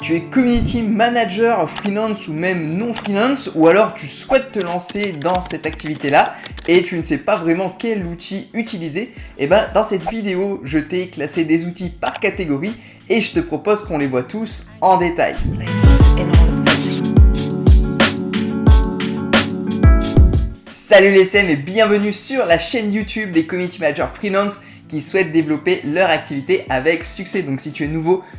Tu es community manager freelance ou même non freelance, ou alors tu souhaites te lancer dans cette activité-là et tu ne sais pas vraiment quel outil utiliser, et ben dans cette vidéo, je t'ai classé des outils par catégorie et je te propose qu'on les voit tous en détail. Salut les SEM et bienvenue sur la chaîne YouTube des community managers freelance qui souhaitent développer leur activité avec succès. Donc si tu es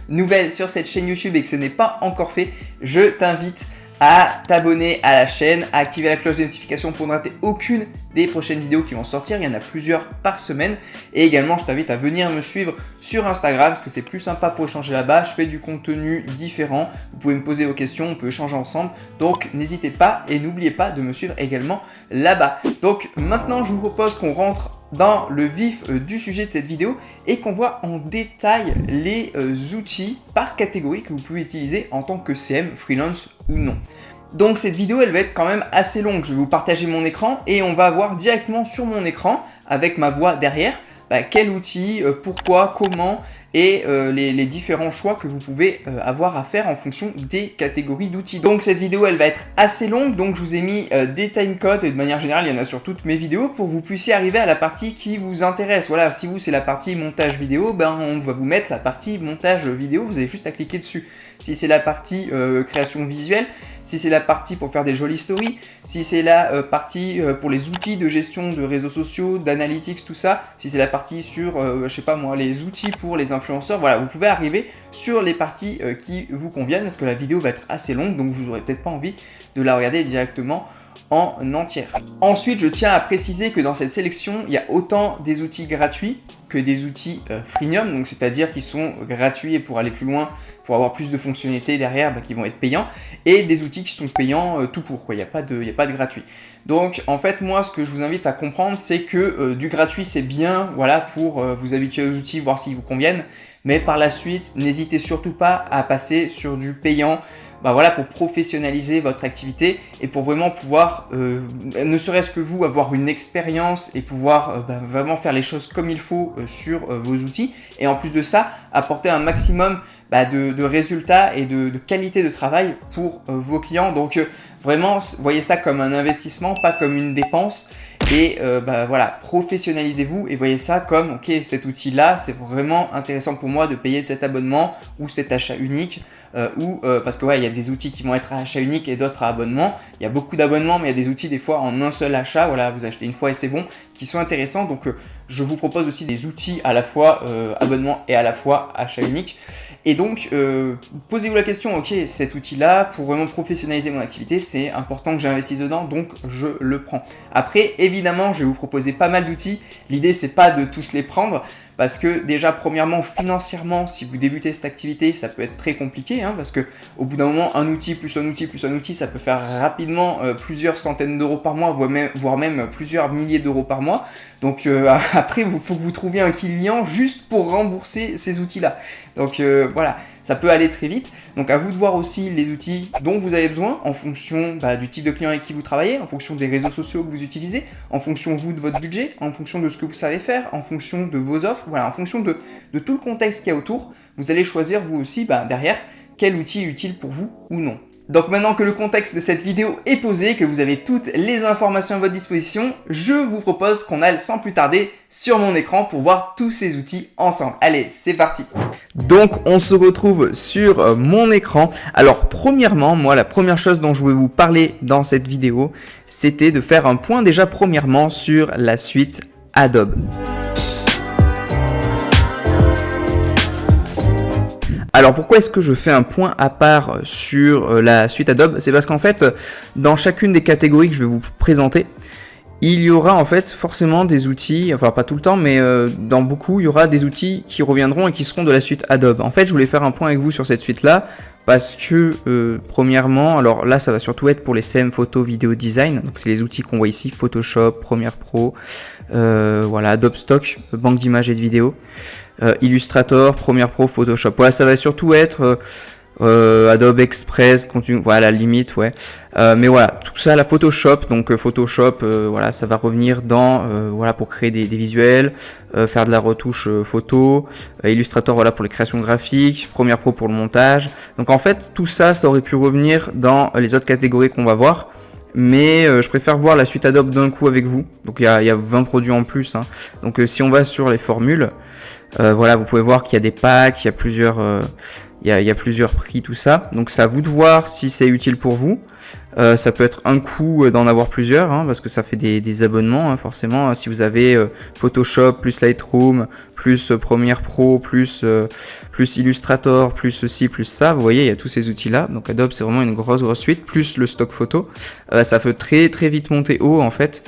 nouvelle sur cette chaîne YouTube et que ce n'est pas encore fait, je t'invite à t'abonner à la chaîne, à activer la cloche de notification pour ne rater aucune des prochaines vidéos qui vont sortir. Il y en a plusieurs par semaine. Et également, je t'invite à venir me suivre sur Instagram parce que c'est plus sympa pour échanger là-bas. Je fais du contenu différent. Vous pouvez me poser vos questions, on peut échanger ensemble. Donc n'hésitez pas et n'oubliez pas de me suivre également là-bas. Donc maintenant, je vous propose qu'on rentre dans le vif du sujet de cette vidéo et qu'on voit en détail les outils par catégorie que vous pouvez utiliser en tant que CM, freelance ou non. Donc cette vidéo elle va être quand même assez longue, je vais vous partager mon écran et on va voir directement sur mon écran avec ma voix derrière quel outil, pourquoi, comment et les différents choix que vous pouvez avoir à faire en fonction des catégories d'outils. Donc cette vidéo elle va être assez longue, donc je vous ai mis des timecodes et de manière générale il y en a sur toutes mes vidéos pour que vous puissiez arriver à la partie qui vous intéresse. Voilà, si vous c'est la partie montage vidéo, on va vous mettre la partie montage vidéo, vous avez juste à cliquer dessus. Si c'est la partie création visuelle, si c'est la partie pour faire des jolies stories, si c'est la partie pour les outils de gestion de réseaux sociaux, d'analytics, tout ça, si c'est la partie sur, je sais pas moi, les outils pour les influenceurs, voilà, vous pouvez arriver sur les parties qui vous conviennent parce que la vidéo va être assez longue, donc vous n'aurez peut-être pas envie de la regarder directement en entière. Ensuite, je tiens à préciser que dans cette sélection, il y a autant des outils gratuits que des outils freemium, donc c'est-à-dire qui sont gratuits et pour aller plus loin, pour avoir plus de fonctionnalités derrière, qui vont être payants, et des outils qui sont payants tout court, quoi. Il n'y a pas de gratuit. Donc en fait, moi, ce que je vous invite à comprendre, c'est que du gratuit, c'est bien, voilà, pour vous habituer aux outils, voir s'ils vous conviennent, mais par la suite, n'hésitez surtout pas à passer sur du payant, voilà, pour professionnaliser votre activité et pour vraiment pouvoir, ne serait-ce que vous, avoir une expérience et pouvoir vraiment faire les choses comme il faut sur vos outils. Et en plus de ça, apporter un maximum de résultats et de qualité de travail pour vos clients. Donc vraiment, voyez ça comme un investissement, pas comme une dépense. Et voilà, professionnalisez-vous et voyez ça comme, ok, cet outil-là, c'est vraiment intéressant pour moi de payer cet abonnement ou cet achat unique. Parce que ouais, il y a des outils qui vont être à achat unique et d'autres à abonnement. Il y a beaucoup d'abonnements, mais il y a des outils des fois en un seul achat. Voilà, vous achetez une fois et c'est bon, qui sont intéressants. Donc je vous propose aussi des outils à la fois abonnement et à la fois achat unique. Et donc posez-vous la question, ok, cet outil-là pour vraiment professionnaliser mon activité, c'est important que j'investisse dedans, donc je le prends. Après, évidemment, je vais vous proposer pas mal d'outils. L'idée c'est pas de tous les prendre. Parce que déjà, premièrement, financièrement, si vous débutez cette activité, ça peut être très compliqué, parce que au bout d'un moment, un outil plus un outil plus un outil, ça peut faire rapidement plusieurs centaines d'euros par mois, voire même plusieurs milliers d'euros par mois. Donc après, il faut que vous trouviez un client juste pour rembourser ces outils-là. Donc voilà, ça peut aller très vite. Donc à vous de voir aussi les outils dont vous avez besoin en fonction du type de client avec qui vous travaillez, en fonction des réseaux sociaux que vous utilisez, en fonction vous de votre budget, en fonction de ce que vous savez faire, en fonction de vos offres, voilà, en fonction de tout le contexte qu'il y a autour, vous allez choisir vous aussi derrière quel outil est utile pour vous ou non. Donc maintenant que le contexte de cette vidéo est posé, que vous avez toutes les informations à votre disposition, je vous propose qu'on aille sans plus tarder sur mon écran pour voir tous ces outils ensemble. Allez, c'est parti. Donc on se retrouve sur mon écran. Alors premièrement, moi la première chose dont je voulais vous parler dans cette vidéo, c'était de faire un point déjà premièrement sur la suite Adobe. Alors pourquoi est-ce que je fais un point à part sur la suite Adobe? C'est parce qu'en fait, dans chacune des catégories que je vais vous présenter, il y aura en fait forcément des outils, enfin pas tout le temps, mais dans beaucoup, il y aura des outils qui reviendront et qui seront de la suite Adobe. En fait, je voulais faire un point avec vous sur cette suite-là, parce que premièrement, alors là, ça va surtout être pour les CM, photo, vidéo, design. Donc c'est les outils qu'on voit ici, Photoshop, Premiere Pro, voilà, Adobe Stock, banque d'images et de vidéos. Illustrator, Premiere Pro, Photoshop. Voilà, ça va surtout être Adobe Express, continue, voilà, limite, ouais. Mais voilà, tout ça, la Photoshop, donc Photoshop, voilà, ça va revenir dans, voilà, pour créer des visuels, faire de la retouche photo, Illustrator, voilà, pour les créations graphiques, Premiere Pro pour le montage. Donc en fait, tout ça, ça aurait pu revenir dans les autres catégories qu'on va voir. Mais je préfère voir la suite Adobe d'un coup avec vous. Donc il y a 20 produits en plus, hein. Donc si on va sur les formules, voilà, vous pouvez voir qu'il y a des packs, il y a plusieurs... il y a plusieurs prix, tout ça. Donc c'est à vous de voir si c'est utile pour vous. Ça peut être un coût d'en avoir plusieurs, hein, parce que ça fait des abonnements, hein, forcément. Si vous avez Photoshop, plus Lightroom, plus Premiere Pro, plus Illustrator, plus ceci, plus ça, vous voyez, il y a tous ces outils-là. Donc Adobe, c'est vraiment une grosse suite, plus le stock photo. Ça peut très vite monter haut, en fait.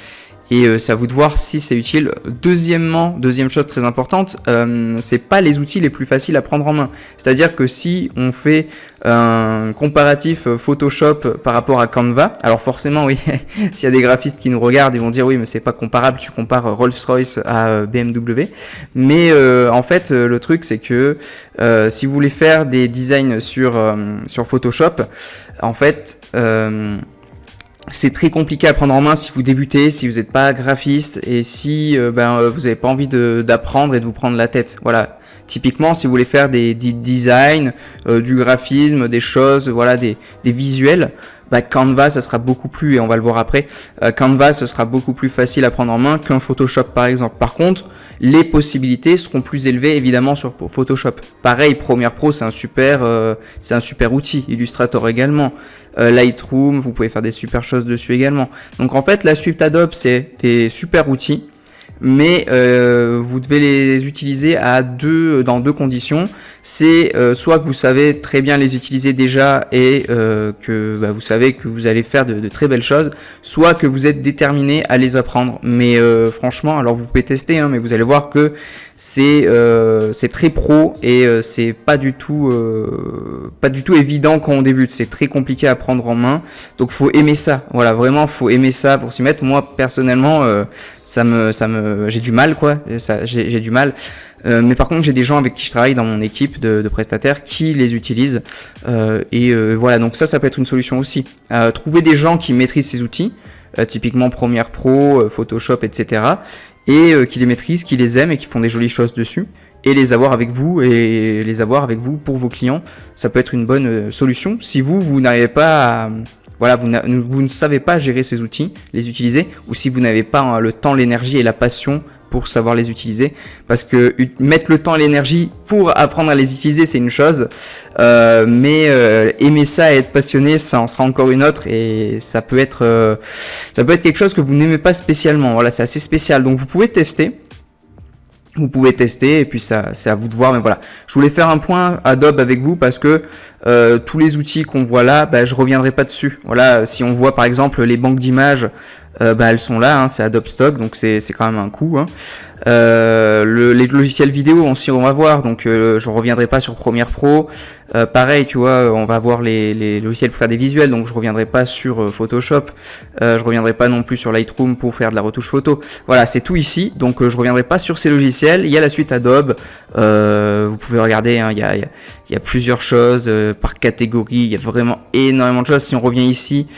Et c'est à vous de voir si c'est utile. Deuxième chose très importante, c'est pas les outils les plus faciles à prendre en main. C'est-à-dire que si on fait un comparatif Photoshop par rapport à Canva, alors forcément oui, s'il y a des graphistes qui nous regardent, ils vont dire oui mais c'est pas comparable, tu compares Rolls-Royce à BMW. Mais en fait le truc c'est que si vous voulez faire des designs sur Photoshop, en fait c'est très compliqué à prendre en main si vous débutez, si vous n'êtes pas graphiste et si vous n'avez pas envie d'apprendre et de vous prendre la tête. Voilà. Typiquement, si vous voulez faire des designs, du graphisme, des choses, voilà, des visuels, Canva, ça sera beaucoup plus, et on va le voir après, Canva, ce sera beaucoup plus facile à prendre en main qu'un Photoshop par exemple. Par contre, les possibilités seront plus élevées évidemment sur Photoshop. Pareil, Premiere Pro, c'est un super outil. Illustrator également. Lightroom, vous pouvez faire des super choses dessus également. Donc en fait, la suite Adobe, c'est des super outils. Mais vous devez les utiliser dans deux conditions. C'est soit que vous savez très bien les utiliser déjà et que vous savez que vous allez faire de très belles choses, soit que vous êtes déterminé à les apprendre. Mais franchement, alors vous pouvez tester, hein, mais vous allez voir que c'est très pro et c'est pas du tout évident quand on débute. C'est très compliqué à prendre en main, donc faut aimer ça. Voilà, vraiment faut aimer ça pour s'y mettre. Moi personnellement, j'ai du mal quoi. J'ai du mal. Mais par contre, j'ai des gens avec qui je travaille dans mon équipe de prestataires qui les utilisent voilà. Donc ça peut être une solution aussi. Trouver des gens qui maîtrisent ces outils, typiquement Premiere Pro, Photoshop, etc. Et qui les maîtrisent, qui les aiment et qui font des jolies choses dessus, et les avoir avec vous pour vos clients, ça peut être une bonne solution. Si vous n'arrivez pas à, voilà, vous ne savez pas gérer ces outils, les utiliser, ou si vous n'avez pas le temps, l'énergie et la passion pour savoir les utiliser, parce que mettre le temps et l'énergie pour apprendre à les utiliser, c'est une chose, mais aimer ça et être passionné, ça en sera encore une autre, et ça peut être quelque chose que vous n'aimez pas spécialement. Voilà, c'est assez spécial, donc vous pouvez tester. Et puis c'est à vous de voir, mais voilà. Je voulais faire un point Adobe avec vous parce que tous les outils qu'on voit là, je reviendrai pas dessus. Voilà, si on voit par exemple les banques d'images, elles sont là, hein, c'est Adobe Stock, donc c'est quand même un coût, hein. Les logiciels vidéo aussi on va voir, donc je reviendrai pas sur Premiere Pro. Pareil, tu vois, on va voir les logiciels pour faire des visuels, donc je reviendrai pas sur Photoshop, je reviendrai pas non plus sur Lightroom pour faire de la retouche photo. Voilà, c'est tout ici, donc je reviendrai pas sur ces logiciels. Il y a la suite Adobe, vous pouvez regarder, hein, il y a plusieurs choses par catégorie, il y a vraiment énormément de choses. Si on revient ici,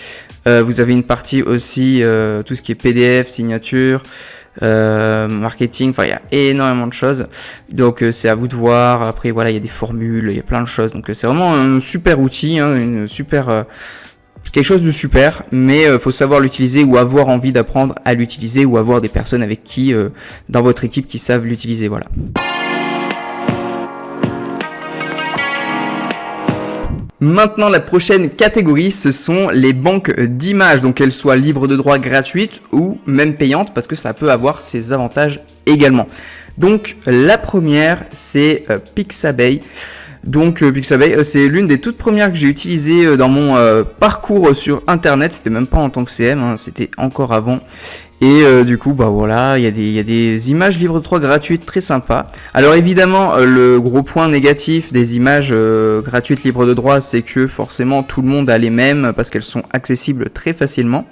vous avez une partie aussi, tout ce qui est PDF, signature, marketing, enfin il y a énormément de choses, donc c'est à vous de voir. Après voilà, il y a des formules, il y a plein de choses, donc c'est vraiment un super outil, hein, quelque chose de super, mais faut savoir l'utiliser ou avoir envie d'apprendre à l'utiliser ou avoir des personnes avec qui dans votre équipe qui savent l'utiliser. Voilà. Maintenant, la prochaine catégorie, ce sont les banques d'images, donc qu'elles soient libres de droit, gratuites ou même payantes, parce que ça peut avoir ses avantages également. Donc la première, c'est Pixabay. Donc Pixabay, c'est l'une des toutes premières que j'ai utilisées dans mon parcours sur internet. C'était même pas en tant que CM, hein, c'était encore avant. Et du coup, voilà, il y a des images libres de droit gratuites très sympas. Alors évidemment, le gros point négatif des images gratuites libres de droit, c'est que forcément tout le monde a les mêmes parce qu'elles sont accessibles très facilement.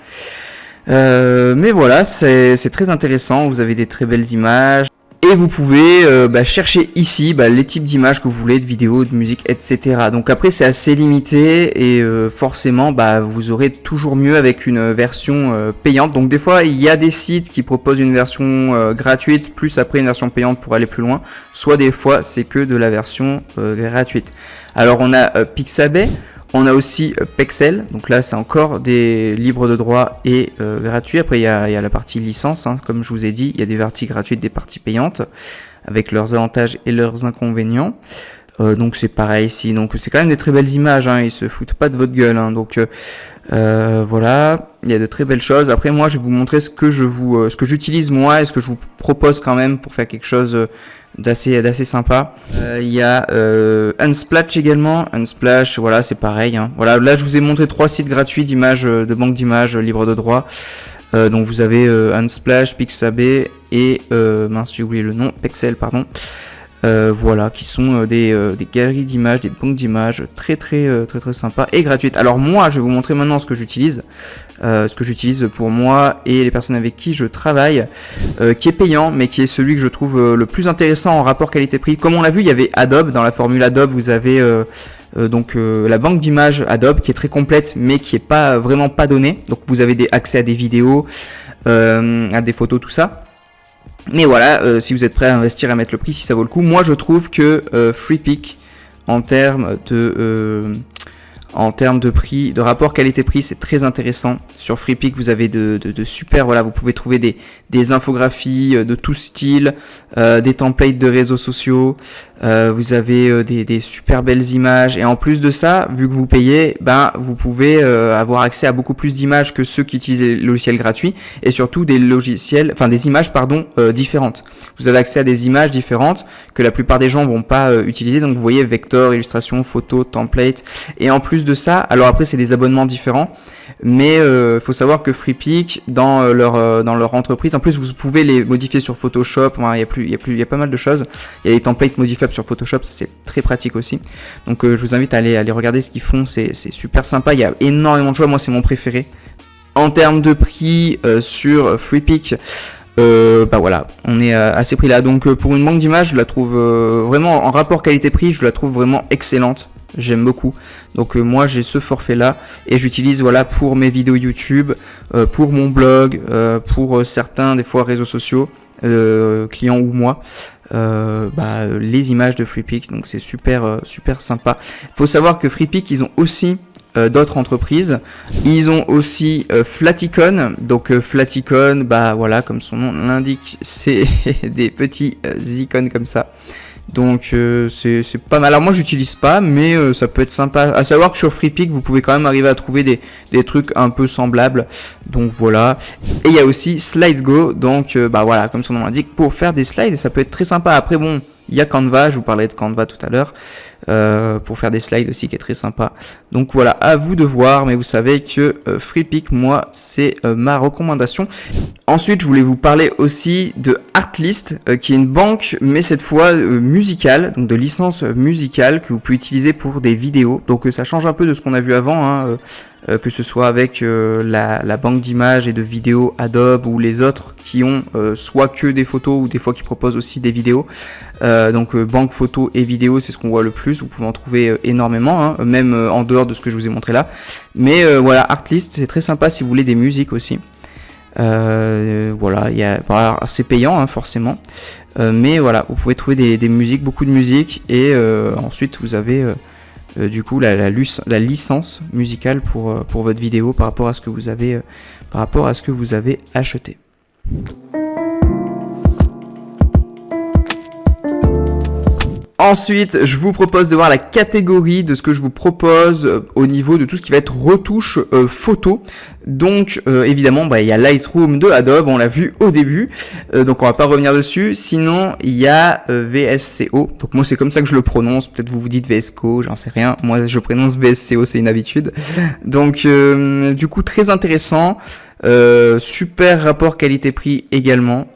Mais voilà, c'est très intéressant. Vous avez des très belles images. Et vous pouvez chercher ici les types d'images que vous voulez, de vidéos, de musique, etc. Donc après c'est assez limité et forcément vous aurez toujours mieux avec une version payante. Donc des fois il y a des sites qui proposent une version gratuite plus après une version payante pour aller plus loin. Soit des fois c'est que de la version gratuite. Alors on a Pixabay. On a aussi Pexel, donc là c'est encore des libres de droit et gratuits. Après il y a la partie licence, comme je vous ai dit, il y a des parties gratuites, des parties payantes, avec leurs avantages et leurs inconvénients. Donc c'est pareil ici, donc c'est quand même des très belles images, ils se foutent pas de votre gueule, donc voilà, il y a de très belles choses. Après moi je vais vous montrer ce que j'utilise moi et ce que je vous propose quand même pour faire quelque chose d'assez sympa. Il y a Unsplash également. Unsplash, voilà, c'est pareil. Voilà, là je vous ai montré 3 sites gratuits d'images, de banque d'images libres de droit. Donc vous avez Unsplash, Pixabay et j'ai oublié le nom, Pexel, pardon. Voilà, qui sont des galeries d'images, des banques d'images très sympas et gratuites. Alors moi, je vais vous montrer maintenant ce que j'utilise pour moi et les personnes avec qui je travaille, qui est payant, mais qui est celui que je trouve le plus intéressant en rapport qualité-prix. Comme on l'a vu, il y avait Adobe. Dans la formule Adobe, vous avez la banque d'images Adobe qui est très complète, mais qui est vraiment pas donnée. Donc vous avez accès à des vidéos, à des photos, tout ça. Mais voilà, si vous êtes prêt à investir, à mettre le prix, si ça vaut le coup, moi je trouve que Freepik, en termes de prix, de rapport qualité-prix, c'est très intéressant. Sur Freepik, vous avez de super, voilà, vous pouvez trouver des infographies de tout style, des templates de réseaux sociaux, vous avez des super belles images, et en plus de ça, vu que vous payez, vous pouvez avoir accès à beaucoup plus d'images que ceux qui utilisent les logiciels gratuits, et surtout des images différentes. Vous avez accès à des images différentes que la plupart des gens vont pas utiliser, donc vous voyez vector, illustration, photo, template, et en plus de ça, alors après c'est des abonnements différents, mais faut savoir que Freepik dans leur entreprise, en plus vous pouvez les modifier sur Photoshop, il y a pas mal de choses, il y a des templates modifiables sur Photoshop, ça c'est très pratique aussi. Donc je vous invite à aller regarder ce qu'ils font, c'est super sympa, il y a énormément de choix, moi c'est mon préféré. En termes de prix sur Freepik, voilà, on est à ces prix là. Donc pour une banque d'images, je la trouve vraiment en rapport qualité-prix, je la trouve vraiment excellente. J'aime beaucoup. Donc moi j'ai ce forfait là et j'utilise pour mes vidéos YouTube, pour mon blog, pour certains des fois réseaux sociaux, clients ou moi, les images de Freepik. Donc c'est super sympa. Faut savoir que Freepik ils ont aussi d'autres entreprises. Ils ont aussi Flaticon. Donc Flaticon, voilà, comme son nom l'indique, c'est des petits icônes comme ça. Donc c'est pas mal. Alors moi j'utilise pas, mais ça peut être sympa. À savoir que sur Freepik vous pouvez quand même arriver à trouver des trucs un peu semblables. Donc voilà. Et il y a aussi SlidesGo. Donc voilà, comme son nom l'indique, pour faire des slides, ça peut être très sympa. Après bon, il y a Canva, je vous parlerai de Canva tout à l'heure, pour faire des slides aussi, qui est très sympa. Donc voilà, à vous de voir, mais vous savez que Freepik, moi, c'est ma recommandation. Ensuite, je voulais vous parler aussi de Artlist, qui est une banque, mais cette fois musicale, donc de licence musicale, que vous pouvez utiliser pour des vidéos. Donc ça change un peu de ce qu'on a vu avant, que ce soit avec la banque d'images et de vidéos Adobe ou les autres qui ont soit que des photos ou des fois qui proposent aussi des vidéos. Donc banque photos et vidéos, c'est ce qu'on voit le plus. Vous pouvez en trouver énormément, même en dehors de ce que je vous ai montré là. Mais voilà, Artlist, c'est très sympa si vous voulez des musiques aussi. Voilà, c'est payant forcément. Mais voilà, vous pouvez trouver des musiques, beaucoup de musique, et ensuite vous avez du coup la licence musicale pour votre vidéo par rapport à ce que vous avez acheté. Ensuite, je vous propose de voir la catégorie de ce que je vous propose au niveau de tout ce qui va être retouche photo. Donc évidemment, il y a Lightroom de Adobe, on l'a vu au début, donc on va pas revenir dessus. Sinon, il y a VSCO, donc moi c'est comme ça que je le prononce, peut-être vous vous dites VSCO, j'en sais rien, moi je prononce VSCO, c'est une habitude. Donc du coup très intéressant, super rapport qualité-prix également.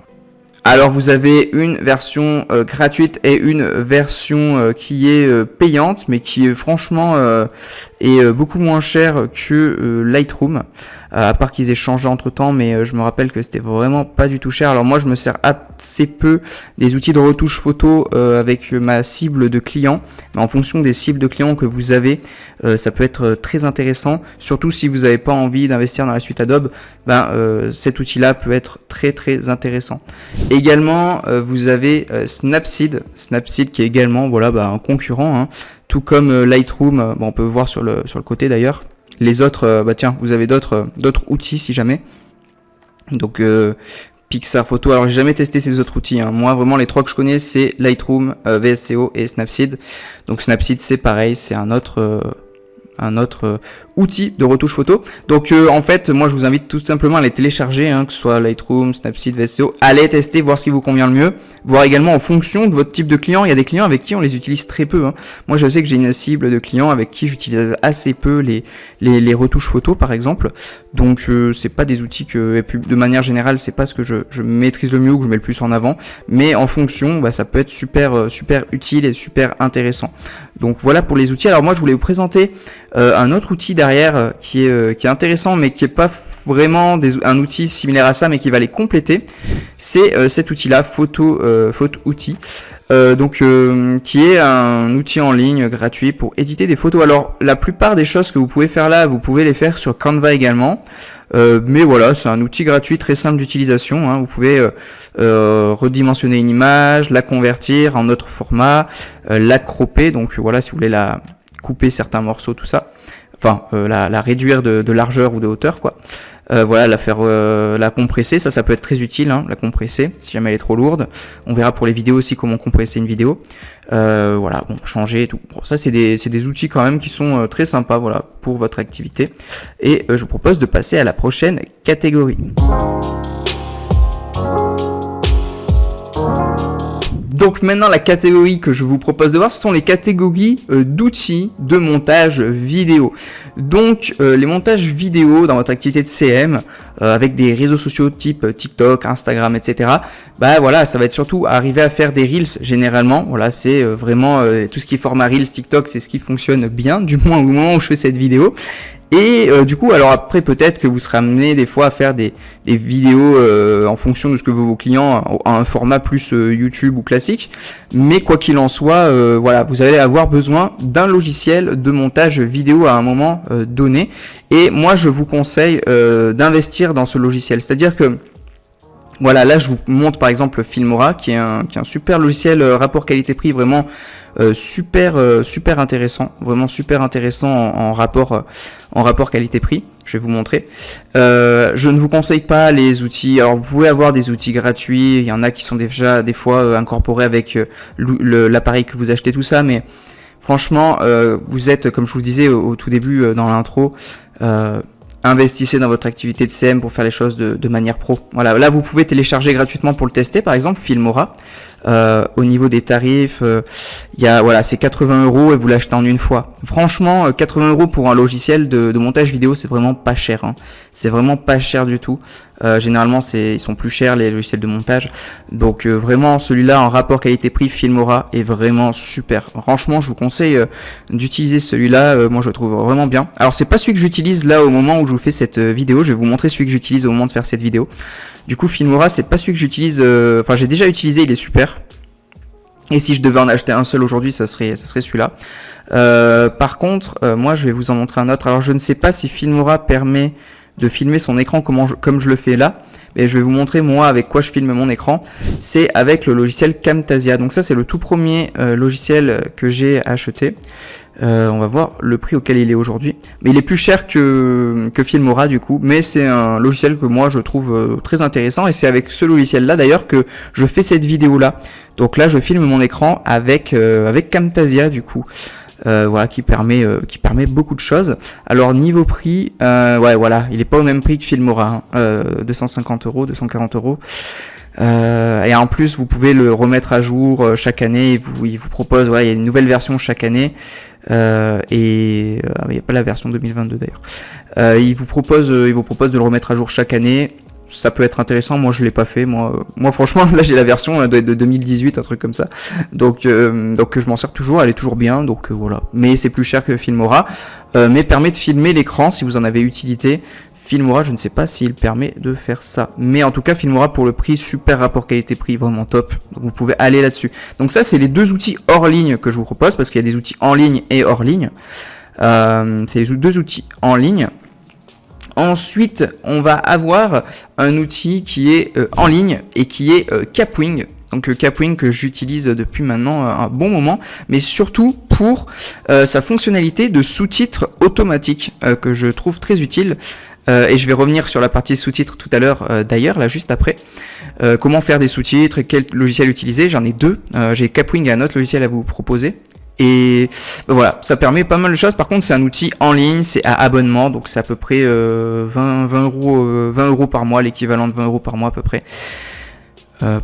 Alors vous avez une version gratuite et une version qui est payante, mais qui franchement est beaucoup moins chère que Lightroom, à part qu'ils aient changé entre temps, mais je me rappelle que c'était vraiment pas du tout cher. Alors moi je me sers assez peu des outils de retouche photo avec ma cible de clients, mais en fonction des cibles de clients que vous avez, ça peut être très intéressant, surtout si vous n'avez pas envie d'investir dans la suite Adobe, cet outil là peut être très intéressant. Également vous avez Snapseed qui est également un concurrent, hein, tout comme Lightroom. On peut voir sur le côté d'ailleurs. Les autres, vous avez d'autres outils si jamais. Donc Pixar Photo, alors j'ai jamais testé ces autres outils, hein. Moi vraiment les 3 que je connais c'est Lightroom, VSCO et Snapseed. Donc Snapseed c'est pareil, c'est un autre outil de retouche photo. Donc en fait moi je vous invite tout simplement à les télécharger, hein, que ce soit Lightroom, Snapseed, VSCO, allez tester, voir ce qui vous convient le mieux, voir également en fonction de votre type de client. Il y a des clients avec qui on les utilise très peu, hein. Moi je sais que j'ai une cible de clients avec qui j'utilise assez peu les retouches photo par exemple, donc c'est pas des outils que, et puis de manière générale c'est pas ce que je maîtrise le mieux ou que je mets le plus en avant, mais en fonction ça peut être super utile et super intéressant. Donc voilà pour les outils. Alors moi je voulais vous présenter un autre outil derrière qui est intéressant, mais qui est pas vraiment un outil similaire à ça, mais qui va les compléter. C'est cet outil là, Photo Outil, qui est un outil en ligne gratuit pour éditer des photos. Alors la plupart des choses que vous pouvez faire là, vous pouvez les faire sur Canva également, mais voilà, c'est un outil gratuit très simple d'utilisation, hein. Vous pouvez redimensionner une image, la convertir en autre format, la cropper, donc voilà, si vous voulez la couper certains morceaux, tout ça, la réduire de largeur ou de hauteur, quoi. Voilà, la compresser, ça peut être très utile, hein, la compresser si jamais elle est trop lourde. On verra pour les vidéos aussi comment compresser une vidéo. Changer et tout. Bon, ça c'est des outils quand même qui sont très sympas, voilà, pour votre activité. Et je vous propose de passer à la prochaine catégorie. Donc maintenant la catégorie que je vous propose de voir, ce sont les catégories d'outils de montage vidéo. Donc les montages vidéo dans votre activité de CM, avec des réseaux sociaux type TikTok, Instagram, etc. Voilà, ça va être surtout arriver à faire des Reels généralement. Voilà, c'est vraiment tout ce qui est format Reels, TikTok, c'est ce qui fonctionne bien, du moins au moment où je fais cette vidéo. Et du coup, alors après peut-être que vous serez amené des fois à faire des vidéos en fonction de ce que veut vos clients, à un format plus YouTube ou classique. Mais quoi qu'il en soit, vous allez avoir besoin d'un logiciel de montage vidéo à un moment donné. Et moi, je vous conseille d'investir dans ce logiciel. C'est-à-dire que voilà, là je vous montre par exemple Filmora, qui est un super logiciel rapport qualité-prix, vraiment super intéressant, vraiment super intéressant en rapport qualité-prix. Je vais vous montrer. Je ne vous conseille pas les outils. Alors vous pouvez avoir des outils gratuits, il y en a qui sont déjà des fois incorporés avec l'appareil que vous achetez, tout ça, mais franchement vous êtes, comme je vous disais au tout début dans l'intro, investissez dans votre activité de CM pour faire les choses de manière pro. Voilà, là vous pouvez télécharger gratuitement pour le tester, par exemple Filmora. Au niveau des tarifs, c'est 80 € et vous l'achetez en une fois. Franchement, 80 € pour un logiciel de montage vidéo, c'est vraiment pas cher, hein. C'est vraiment pas cher du tout. Généralement, ils sont plus chers les logiciels de montage. Donc vraiment, celui-là en rapport qualité-prix, Filmora est vraiment super. Franchement, je vous conseille d'utiliser celui-là. Moi, je le trouve vraiment bien. Alors, c'est pas celui que j'utilise là au moment où je vous fais cette vidéo. Je vais vous montrer celui que j'utilise au moment de faire cette vidéo. Du coup, Filmora, c'est pas celui que j'utilise. J'ai déjà utilisé, il est super. Et si je devais en acheter un seul aujourd'hui, ça serait celui-là. Par contre, moi, je vais vous en montrer un autre. Alors, je ne sais pas si Filmora permet de filmer son écran comme je le fais là. Mais je vais vous montrer moi avec quoi je filme mon écran. C'est avec le logiciel Camtasia. Donc ça, c'est le tout premier logiciel que j'ai acheté. On va voir le prix auquel il est aujourd'hui. Mais il est plus cher que Filmora du coup. Mais c'est un logiciel que moi je trouve très intéressant. Et c'est avec ce logiciel là d'ailleurs que je fais cette vidéo là. Donc là je filme mon écran avec Camtasia du coup. Qui permet beaucoup de choses. Alors niveau prix, il est pas au même prix que Filmora, 250 €, 240 €. Et en plus vous pouvez le remettre à jour chaque année. Il vous propose, il y a une nouvelle version chaque année. Il n'y a pas la version 2022 d'ailleurs. Il vous propose de le remettre à jour chaque année. ça peut être intéressant. Moi, je l'ai pas fait. Moi franchement, là, j'ai la version de 2018, un truc comme ça. Donc je m'en sers toujours. Elle est toujours bien. Donc voilà. Mais c'est plus cher que Filmora. Mais permet de filmer l'écran si vous en avez utilité. Filmora, je ne sais pas s'il permet de faire ça. Mais en tout cas, Filmora, pour le prix, super rapport qualité-prix, vraiment top. Donc vous pouvez aller là-dessus. Donc ça, c'est les deux outils hors ligne que je vous propose, parce qu'il y a des outils en ligne et hors ligne. C'est les deux outils en ligne. Ensuite, on va avoir un outil qui est en ligne et qui est Kapwing. Donc Kapwing que j'utilise depuis maintenant un bon moment, mais surtout pour sa fonctionnalité de sous-titres automatiques que je trouve très utile. Et je vais revenir sur la partie sous-titres tout à l'heure d'ailleurs, là juste après. Comment faire des sous-titres et quel logiciel utiliser, j'en ai deux. J'ai Kapwing et un autre logiciel à vous proposer. Et voilà, ça permet pas mal de choses. Par contre, c'est un outil en ligne, c'est à abonnement, donc c'est à peu près 20 euros par mois, l'équivalent de 20 euros par mois à peu près,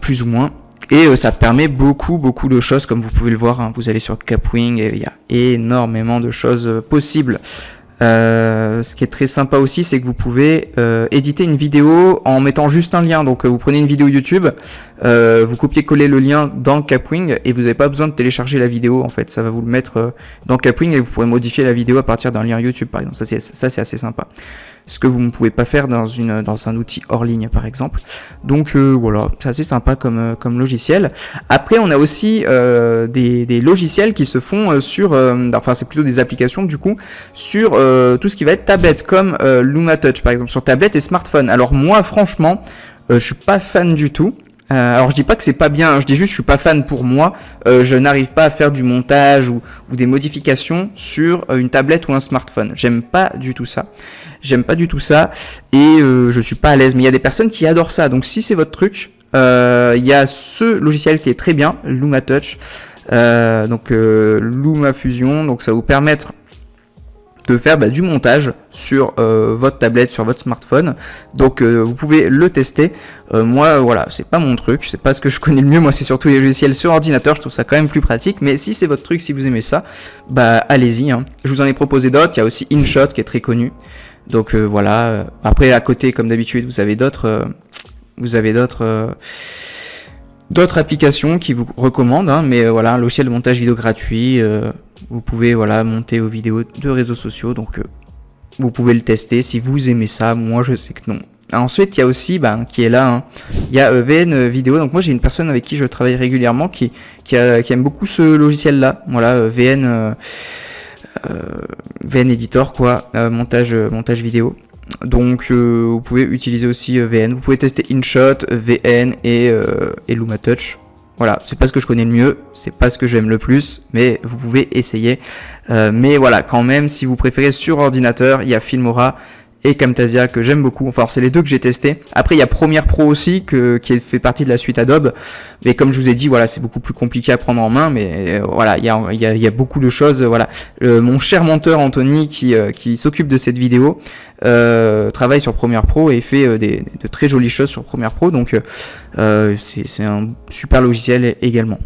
plus ou moins. Et ça permet beaucoup de choses, comme vous pouvez le voir, hein. Vous allez sur Kapwing et il y a énormément de choses possibles. Ce qui est très sympa aussi, c'est que vous pouvez éditer une vidéo en mettant juste un lien. Donc vous prenez une vidéo YouTube, vous copiez-collez le lien dans Kapwing et vous n'avez pas besoin de télécharger la vidéo. En fait, ça va vous le mettre dans Kapwing et vous pourrez modifier la vidéo à partir d'un lien YouTube, par exemple. Ça c'est assez sympa. Ce que vous ne pouvez pas faire dans un outil hors ligne, par exemple. Donc voilà, c'est assez sympa comme logiciel. Après, on a aussi des logiciels qui se font sur, enfin c'est plutôt des applications du coup, sur tout ce qui va être tablette, comme Luma Touch par exemple, sur tablette et smartphone. Alors moi, franchement, je suis pas fan du tout. Alors je dis pas que c'est pas bien, je dis juste que je suis pas fan pour moi, je n'arrive pas à faire du montage ou des modifications sur une tablette ou un smartphone. J'aime pas du tout ça. Et je suis pas à l'aise. Mais il y a des personnes qui adorent ça. Donc si c'est votre truc, il y a ce logiciel qui est très bien, Luma Touch, Luma Fusion. Donc ça va vous permettre de faire du montage sur votre tablette, sur votre smartphone. Donc vous pouvez le tester. Moi voilà, c'est pas mon truc, c'est pas ce que je connais le mieux. Moi c'est surtout les logiciels sur ordinateur, je trouve ça quand même plus pratique. Mais si c'est votre truc, si vous aimez ça, allez-y, hein. Je vous en ai proposé d'autres. Il y a aussi InShot qui est très connu. Donc voilà. Après à côté, comme d'habitude, vous avez d'autres applications qui vous recommandent, hein, mais voilà, un logiciel de montage vidéo gratuit. Vous pouvez monter vos vidéos de réseaux sociaux, donc vous pouvez le tester si vous aimez ça. Moi je sais que non. Ensuite il y a aussi qui est là, hein, il y a VN Vidéo. Donc moi j'ai une personne avec qui je travaille régulièrement qui aime beaucoup ce logiciel là. Voilà, VN Editor quoi, montage vidéo. Donc vous pouvez utiliser aussi VN. Vous pouvez tester InShot, VN et Luma Touch. Voilà, c'est pas ce que je connais le mieux, c'est pas ce que j'aime le plus, mais vous pouvez essayer. Mais voilà, quand même, si vous préférez sur ordinateur, il y a Filmora et Camtasia que j'aime beaucoup. Enfin, c'est les deux que j'ai testés. Après, il y a Premiere Pro aussi qui fait partie de la suite Adobe. Mais comme je vous ai dit, voilà, c'est beaucoup plus compliqué à prendre en main. Mais voilà, il y a beaucoup de choses. Voilà, mon cher monteur Anthony qui s'occupe de cette vidéo travaille sur Premiere Pro et fait de très jolies choses sur Premiere Pro. Donc c'est un super logiciel également.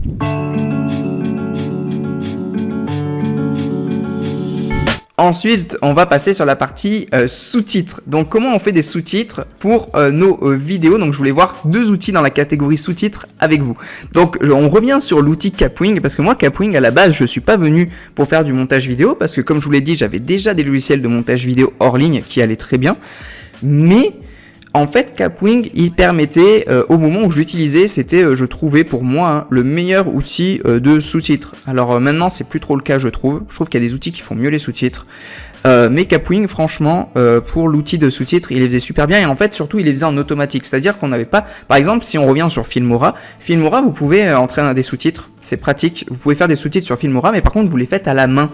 Ensuite, on va passer sur la partie sous-titres. Donc, comment on fait des sous-titres pour nos vidéos? Donc, je voulais voir deux outils dans la catégorie sous-titres avec vous. Donc, on revient sur l'outil Kapwing, parce que moi, Kapwing, à la base, je suis pas venu pour faire du montage vidéo, parce que comme je vous l'ai dit, j'avais déjà des logiciels de montage vidéo hors ligne qui allaient très bien. Mais en fait, Kapwing, il permettait, au moment où je l'utilisais, c'était, je trouvais pour moi, le meilleur outil de sous-titres. Alors maintenant, c'est plus trop le cas, je trouve. Je trouve qu'il y a des outils qui font mieux les sous-titres. Mais Kapwing, franchement, pour l'outil de sous-titres, il les faisait super bien. Et en fait, surtout, il les faisait en automatique. C'est-à-dire qu'on n'avait pas... Par exemple, si on revient sur Filmora, vous pouvez entrer des sous-titres. C'est pratique. Vous pouvez faire des sous-titres sur Filmora, mais par contre, vous les faites à la main.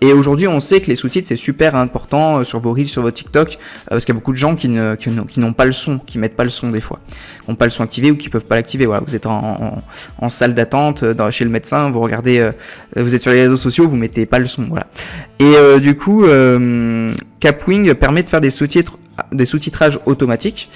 Et aujourd'hui, on sait que les sous-titres, c'est super important sur vos reels, sur votre TikTok, parce qu'il y a beaucoup de gens qui n'ont pas le son, qui mettent pas le son des fois, qui n'ont pas le son activé ou qui peuvent pas l'activer. Voilà, vous êtes en salle d'attente chez le médecin, vous regardez, vous êtes sur les réseaux sociaux, vous mettez pas le son, voilà. Et du coup, Kapwing permet de faire des sous-titrages automatiques.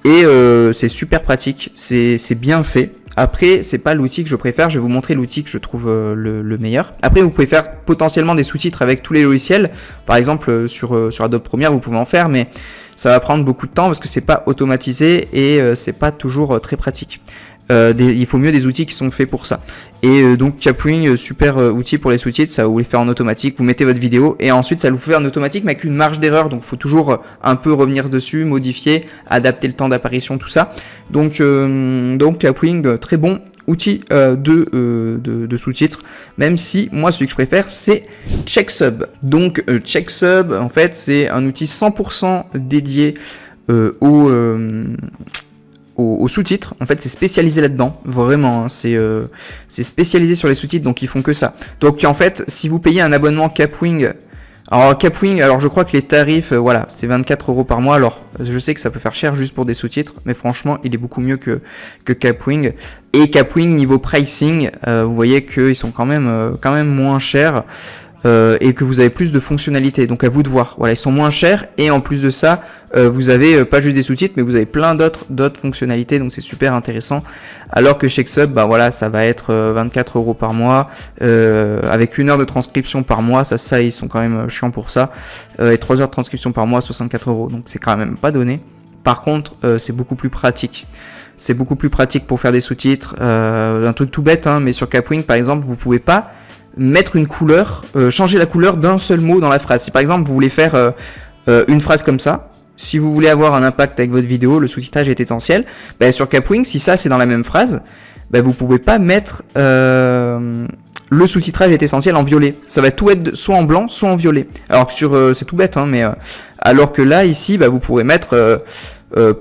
Et c'est super pratique, c'est bien fait. Après, c'est pas l'outil que je préfère, je vais vous montrer l'outil que je trouve le meilleur. Après, vous pouvez faire potentiellement des sous-titres avec tous les logiciels. Par exemple, sur Adobe Premiere, vous pouvez en faire, mais ça va prendre beaucoup de temps parce que c'est pas automatisé et c'est pas toujours très pratique. Il faut mieux des outils qui sont faits pour ça. Et donc Kapwing, super outil pour les sous-titres, ça va vous les faire en automatique, vous mettez votre vidéo et ensuite ça vous fait en automatique mais avec une marge d'erreur, donc il faut toujours un peu revenir dessus, modifier, adapter le temps d'apparition, tout ça. Donc Kapwing, très bon outil de sous-titres, même si moi celui que je préfère c'est CheckSub. Donc CheckSub en fait c'est un outil 100% dédié aux sous-titres. En fait c'est spécialisé là-dedans, vraiment, hein. C'est spécialisé sur les sous-titres, donc ils font que ça. Donc en fait si vous payez un abonnement Kapwing, alors je crois que les tarifs, voilà, c'est 24 € par mois. Alors je sais que ça peut faire cher juste pour des sous-titres, mais franchement il est beaucoup mieux que Kapwing. Et Kapwing niveau pricing, vous voyez qu'ils sont quand même moins chers. Et que vous avez plus de fonctionnalités, donc à vous de voir. Voilà, ils sont moins chers et en plus de ça, vous avez pas juste des sous-titres, mais vous avez plein d'autres fonctionnalités, donc c'est super intéressant. Alors que CheckSub, bah voilà, ça va être 24 € par mois, avec 1 heure de transcription par mois, ça ils sont quand même chiants pour ça, et 3 heures de transcription par mois, 64 €, donc c'est quand même pas donné. Par contre, c'est beaucoup plus pratique. C'est beaucoup plus pratique pour faire des sous-titres, un truc tout bête, hein, mais sur Kapwing par exemple, vous pouvez pas mettre une couleur, changer la couleur d'un seul mot dans la phrase. Si par exemple vous voulez faire une phrase comme ça, si vous voulez avoir un impact avec votre vidéo, le sous-titrage est essentiel, sur Kapwing, si ça c'est dans la même phrase, vous pouvez pas mettre le sous-titrage est essentiel en violet. Ça va tout être soit en blanc, soit en violet. Alors que c'est tout bête, hein, mais alors que là ici, vous pourrez mettre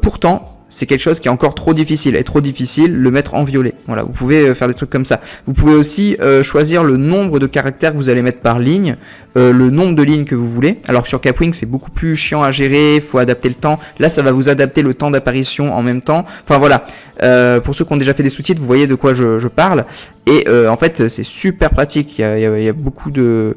pourtant. C'est quelque chose qui est encore trop difficile, le mettre en violet. Voilà, vous pouvez faire des trucs comme ça. Vous pouvez aussi choisir le nombre de caractères que vous allez mettre par ligne, le nombre de lignes que vous voulez. Alors que sur Kapwing, c'est beaucoup plus chiant à gérer, il faut adapter le temps. Là, ça va vous adapter le temps d'apparition en même temps. Enfin voilà, pour ceux qui ont déjà fait des sous-titres, vous voyez de quoi je parle. Et en fait, c'est super pratique, il y a beaucoup de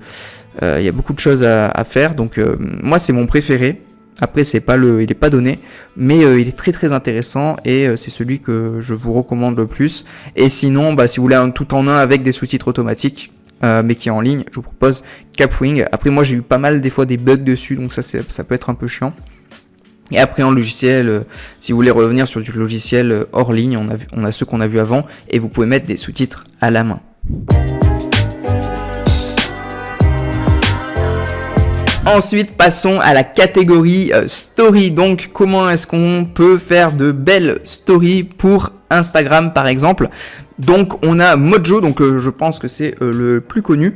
choses à faire. Donc moi, c'est mon préféré. Après il est pas donné, mais il est très très intéressant et c'est celui que je vous recommande le plus. Et sinon, si vous voulez un tout en un avec des sous-titres automatiques, mais qui est en ligne, je vous propose Kapwing. Après moi j'ai eu pas mal des fois des bugs dessus, donc ça peut être un peu chiant. Et après en logiciel, si vous voulez revenir sur du logiciel hors ligne, on a ceux qu'on a vu avant et vous pouvez mettre des sous-titres à la main. Ensuite, passons à la catégorie story. Donc, comment est-ce qu'on peut faire de belles stories pour Instagram, par exemple? Donc, on a Mojo, donc je pense que c'est le plus connu,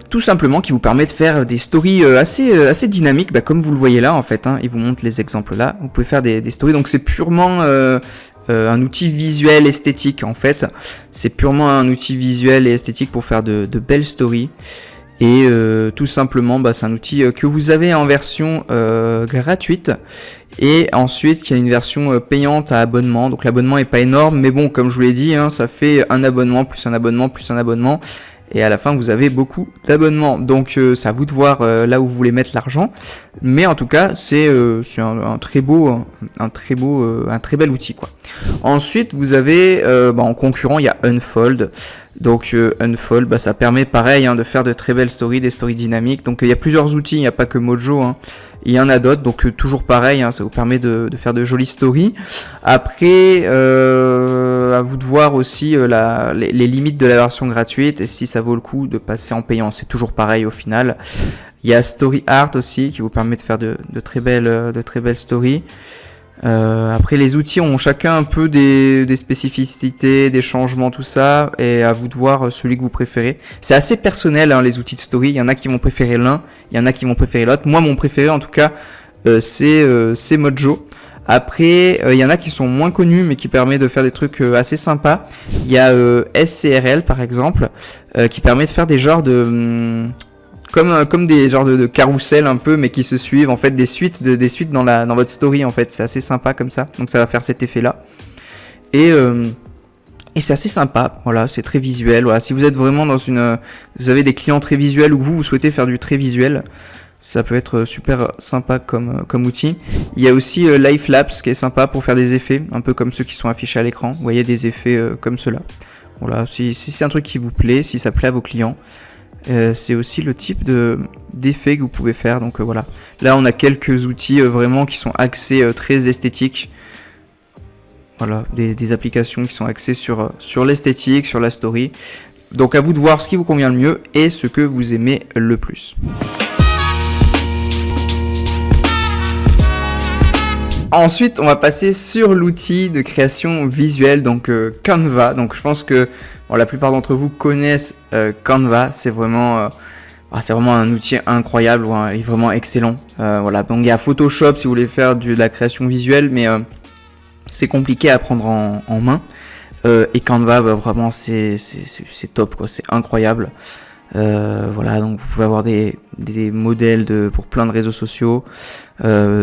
tout simplement qui vous permet de faire des stories assez dynamiques, comme vous le voyez là, en fait. Hein, il vous montre les exemples là. Vous pouvez faire des stories. Donc, c'est purement un outil visuel esthétique, en fait. C'est purement un outil visuel et esthétique pour faire de belles stories. Et tout simplement c'est un outil que vous avez en version gratuite et ensuite qu'il y a une version payante à abonnement. Donc l'abonnement est pas énorme, mais bon, comme je vous l'ai dit, hein, ça fait un abonnement plus un abonnement plus un abonnement et à la fin vous avez beaucoup d'abonnements. Donc c'est à vous de voir là où vous voulez mettre l'argent, mais en tout cas c'est un très bel outil quoi. Ensuite vous avez en concurrent il y a Unfold. Donc Unfold, ça permet pareil de faire de très belles stories, des stories dynamiques. Donc il y a plusieurs outils, il n'y a pas que Mojo, hein. Il y en a d'autres, donc toujours pareil, ça vous permet de faire de jolies stories. Après, à vous de voir aussi les limites de la version gratuite et si ça vaut le coup de passer en payant. C'est toujours pareil au final. Il y a Story Art aussi qui vous permet de faire de très belles stories. Après les outils ont chacun un peu des spécificités, des changements, tout ça, et à vous de voir celui que vous préférez. C'est assez personnel les outils de story, il y en a qui vont préférer l'un, il y en a qui vont préférer l'autre. Moi mon préféré en tout cas c'est Mojo. Après il y en a qui sont moins connus mais qui permet de faire des trucs assez sympas. Il y a SCRL par exemple qui permet de faire des genres de comme des genres de carrousel un peu mais qui se suivent en fait, des suites dans votre story en fait. C'est assez sympa comme ça, donc ça va faire cet effet là et c'est assez sympa, voilà, c'est très visuel. Voilà, si vous êtes vraiment vous avez des clients très visuels ou que vous souhaitez faire du très visuel, Ça peut être super sympa comme outil. Il y a aussi Lifelapse qui est sympa pour faire des effets, un peu comme ceux qui sont affichés à l'écran. Vous voyez des effets comme ceux-là. Voilà, si c'est un truc qui vous plaît, si ça plaît à vos clients, c'est aussi le type d'effet que vous pouvez faire. Donc voilà, là on a quelques outils vraiment qui sont axés très esthétiques. Voilà, des applications qui sont axées sur l'esthétique, sur la story. Donc à vous de voir ce qui vous convient le mieux et ce que vous aimez le plus. Ensuite, on va passer sur l'outil de création visuelle, donc Canva. Donc je pense que la plupart d'entre vous connaissent Canva. C'est vraiment un outil incroyable, il est vraiment excellent. Voilà, donc il y a Photoshop si vous voulez faire de la création visuelle, mais c'est compliqué à prendre en main. Et Canva, vraiment c'est top, quoi, c'est incroyable. Voilà, donc vous pouvez avoir des modèles pour plein de réseaux sociaux,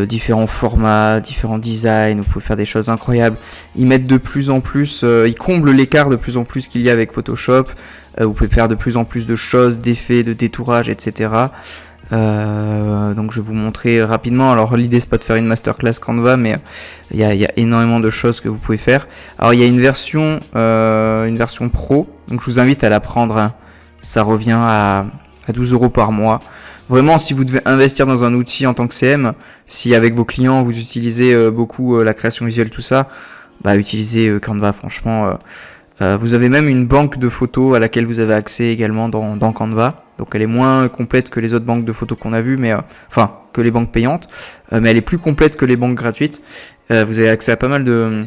différents formats, différents designs, vous pouvez faire des choses incroyables. Ils mettent de plus en plus, ils comblent l'écart de plus en plus qu'il y a avec Photoshop. Vous pouvez faire de plus en plus de choses, d'effets, de détourage, etc. Donc je vais vous montrer rapidement. Alors l'idée c'est pas de faire une masterclass Canva, mais il y a énormément de choses que vous pouvez faire. Alors il y a une version pro, donc je vous invite à la prendre, hein. Ça revient à 12 € par mois. Vraiment, si vous devez investir dans un outil en tant que CM, si avec vos clients vous utilisez beaucoup la création visuelle, tout ça, utilisez Canva, franchement. Vous avez même une banque de photos à laquelle vous avez accès également dans Canva. Donc elle est moins complète que les autres banques de photos qu'on a vues, mais que les banques payantes, mais elle est plus complète que les banques gratuites. Vous avez accès à pas mal de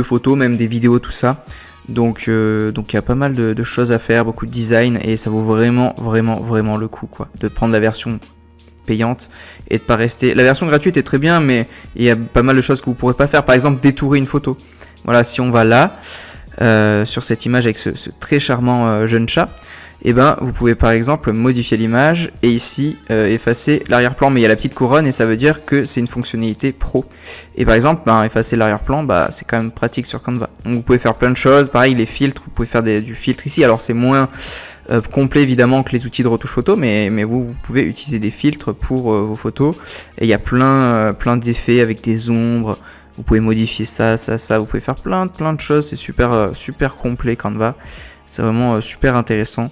photos, même des vidéos, tout ça. Donc il y a pas mal de choses à faire, beaucoup de design, et ça vaut vraiment le coup, quoi, de prendre la version payante et de pas rester. La version gratuite est très bien, mais il y a pas mal de choses que vous pourrez pas faire. Par exemple, détourer une photo. Voilà, si on va là sur cette image avec ce très charmant jeune chat, vous pouvez par exemple modifier l'image et ici effacer l'arrière-plan, mais il y a la petite couronne et ça veut dire que c'est une fonctionnalité pro. Et par exemple, effacer l'arrière-plan, c'est quand même pratique sur Canva. Donc vous pouvez faire plein de choses. Pareil, les filtres, vous pouvez faire du filtre ici. Alors c'est moins complet évidemment que les outils de retouche photo, mais vous pouvez utiliser des filtres pour vos photos. Et il y a plein d'effets avec des ombres. Vous pouvez modifier ça, vous pouvez faire plein de choses, c'est super complet Canva, c'est vraiment super intéressant.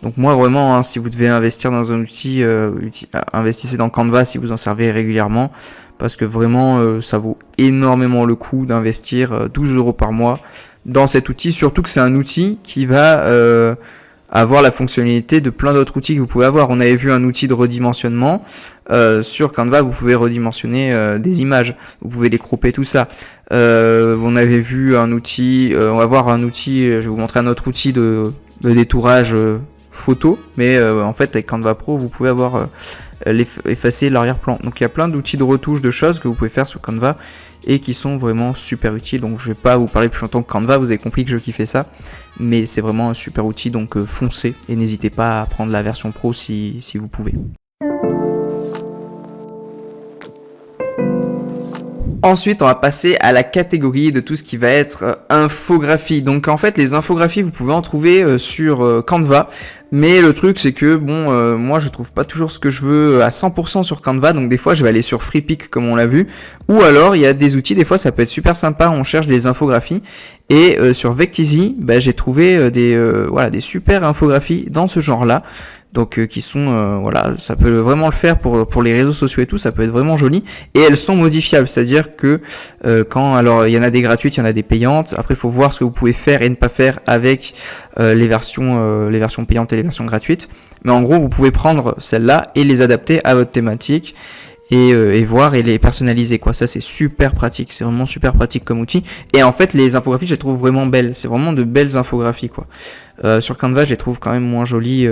Donc moi vraiment, si vous devez investir dans un outil, investissez dans Canva si vous en servez régulièrement, parce que vraiment ça vaut énormément le coup d'investir 12 € par mois dans cet outil, surtout que c'est un outil qui va avoir la fonctionnalité de plein d'autres outils que vous pouvez avoir. On avait vu un outil de redimensionnement. Sur Canva, vous pouvez redimensionner des images, vous pouvez les cropper, tout ça. On avait vu un outil, on va voir un outil, je vais vous montrer un autre outil de détourage photo, mais en fait avec Canva Pro, vous pouvez avoir effacer l'arrière-plan. Donc il y a plein d'outils de retouche, de choses que vous pouvez faire sur Canva et qui sont vraiment super utiles. Donc je vais pas vous parler plus longtemps que Canva, vous avez compris que je kiffais ça, mais c'est vraiment un super outil, donc foncez et n'hésitez pas à prendre la version pro si vous pouvez. Ensuite, on va passer à la catégorie de tout ce qui va être infographie. Donc en fait, les infographies, vous pouvez en trouver sur Canva. Mais le truc, c'est que moi, je trouve pas toujours ce que je veux à 100% sur Canva. Donc des fois, je vais aller sur Freepik, comme on l'a vu. Ou alors, il y a des outils, des fois, ça peut être super sympa. On cherche des infographies. Et sur Vecteezy, j'ai trouvé des super infographies dans ce genre-là. Donc qui sont ça peut vraiment le faire pour les réseaux sociaux et tout, ça peut être vraiment joli, et elles sont modifiables, c'est-à-dire que alors il y en a des gratuites, il y en a des payantes. Après il faut voir ce que vous pouvez faire et ne pas faire avec les versions payantes et les versions gratuites, mais en gros vous pouvez prendre celles-là et les adapter à votre thématique et voir et les personnaliser, quoi. Ça c'est super pratique, c'est vraiment super pratique comme outil. Et en fait les infographies je les trouve vraiment belles, c'est vraiment de belles infographies, quoi. Sur Canva je les trouve quand même moins jolies,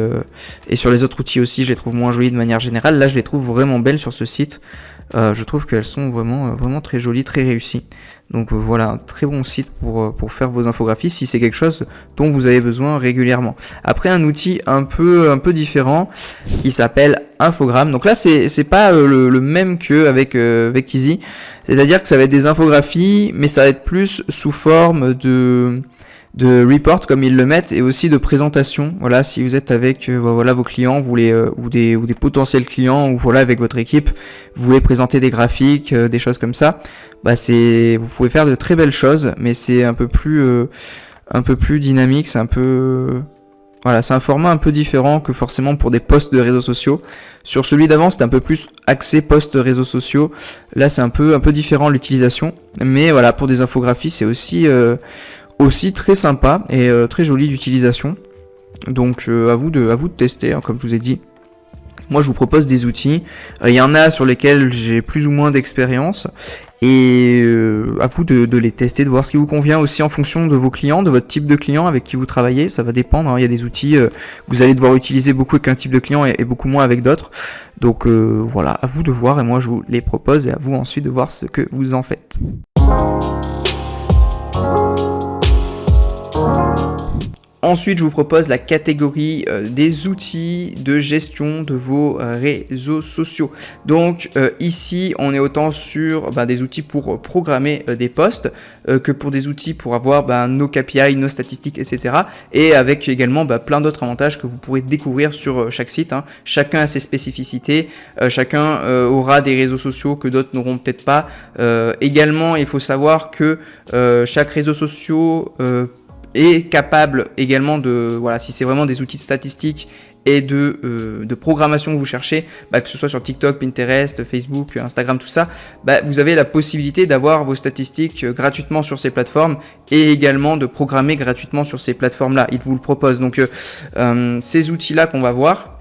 et sur les autres outils aussi je les trouve moins jolies de manière générale. Là je les trouve vraiment belles sur ce site. Je trouve qu'elles sont vraiment très jolies, très réussies. Donc voilà, un très bon site pour faire vos infographies si c'est quelque chose dont vous avez besoin régulièrement. Après, un outil un peu différent qui s'appelle Infogrames. Donc là c'est pas le même que avec Vecteezy, c'est-à-dire que ça va être des infographies, mais ça va être plus sous forme report comme ils le mettent, et aussi de présentation. Voilà, si vous êtes avec voilà vos clients, vous voulez ou des potentiels clients, ou voilà avec votre équipe, vous voulez présenter des graphiques, des choses comme ça, bah vous pouvez faire de très belles choses, mais c'est un peu plus dynamique, c'est un peu voilà, c'est un format un peu différent que forcément pour des posts de réseaux sociaux. Sur celui d'avant, c'était un peu plus axé posts de réseaux sociaux. Là, c'est un peu différent l'utilisation, mais voilà, pour des infographies, c'est aussi très sympa et très joli d'utilisation. Donc à vous de tester, hein, comme je vous ai dit. Moi, je vous propose des outils. Il y en a sur lesquels j'ai plus ou moins d'expérience. Et à vous de les tester, de voir ce qui vous convient aussi en fonction de vos clients, de votre type de client avec qui vous travaillez. Ça va dépendre, hein. Il y a des outils que vous allez devoir utiliser beaucoup avec un type de client et beaucoup moins avec d'autres. Donc voilà, à vous de voir, et moi je vous les propose, et à vous ensuite de voir ce que vous en faites. Ensuite, je vous propose la catégorie des outils de gestion de vos réseaux sociaux. Donc ici, on est autant sur des outils pour programmer des posts que pour des outils pour avoir nos KPI, nos statistiques, etc. Et avec également plein d'autres avantages que vous pourrez découvrir sur chaque site, hein. Chacun a ses spécificités, chacun aura des réseaux sociaux que d'autres n'auront peut-être pas. Également, il faut savoir que chaque réseau social est capable également de, voilà, si c'est vraiment des outils de statistiques et de programmation que vous cherchez, que ce soit sur TikTok, Pinterest, Facebook, Instagram, tout ça, vous avez la possibilité d'avoir vos statistiques gratuitement sur ces plateformes et également de programmer gratuitement sur ces plateformes-là. Ils vous le proposent. Donc ces outils-là qu'on va voir,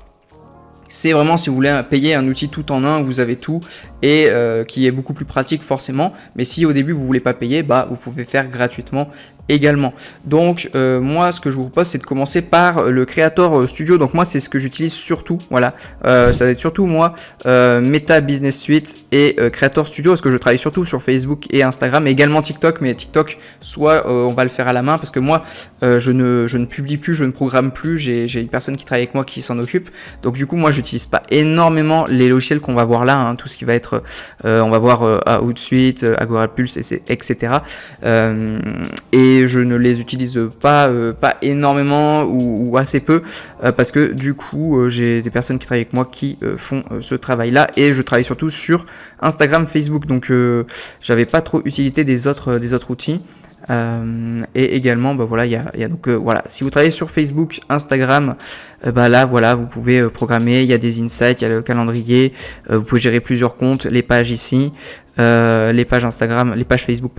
c'est vraiment si vous voulez payer un outil tout en un où vous avez tout et qui est beaucoup plus pratique forcément. Mais si au début vous voulez pas payer, vous pouvez faire gratuitement également. Donc moi ce que je vous propose c'est de commencer par le Creator Studio. Donc moi c'est ce que j'utilise surtout, voilà, ça va être surtout moi Meta Business Suite et Creator Studio, parce que je travaille surtout sur Facebook et Instagram, et également TikTok, mais TikTok soit on va le faire à la main parce que moi je ne publie plus, je ne programme plus, j'ai une personne qui travaille avec moi qui s'en occupe. Donc du coup moi j'utilise pas énormément les logiciels qu'on va voir là, hein, tout ce qui va être on va voir Outsuite, Agorapulse, etc. Et je ne les utilise pas énormément ou assez peu parce que du coup j'ai des personnes qui travaillent avec moi qui font ce travail là, et je travaille surtout sur Instagram, Facebook, donc j'avais pas trop utilité des autres outils. Et également voilà, il y a donc voilà, si vous travaillez sur Facebook, Instagram, là voilà, vous pouvez programmer, il y a des insights, il y a le calendrier, vous pouvez gérer plusieurs comptes, les pages ici, les pages Instagram, les pages Facebook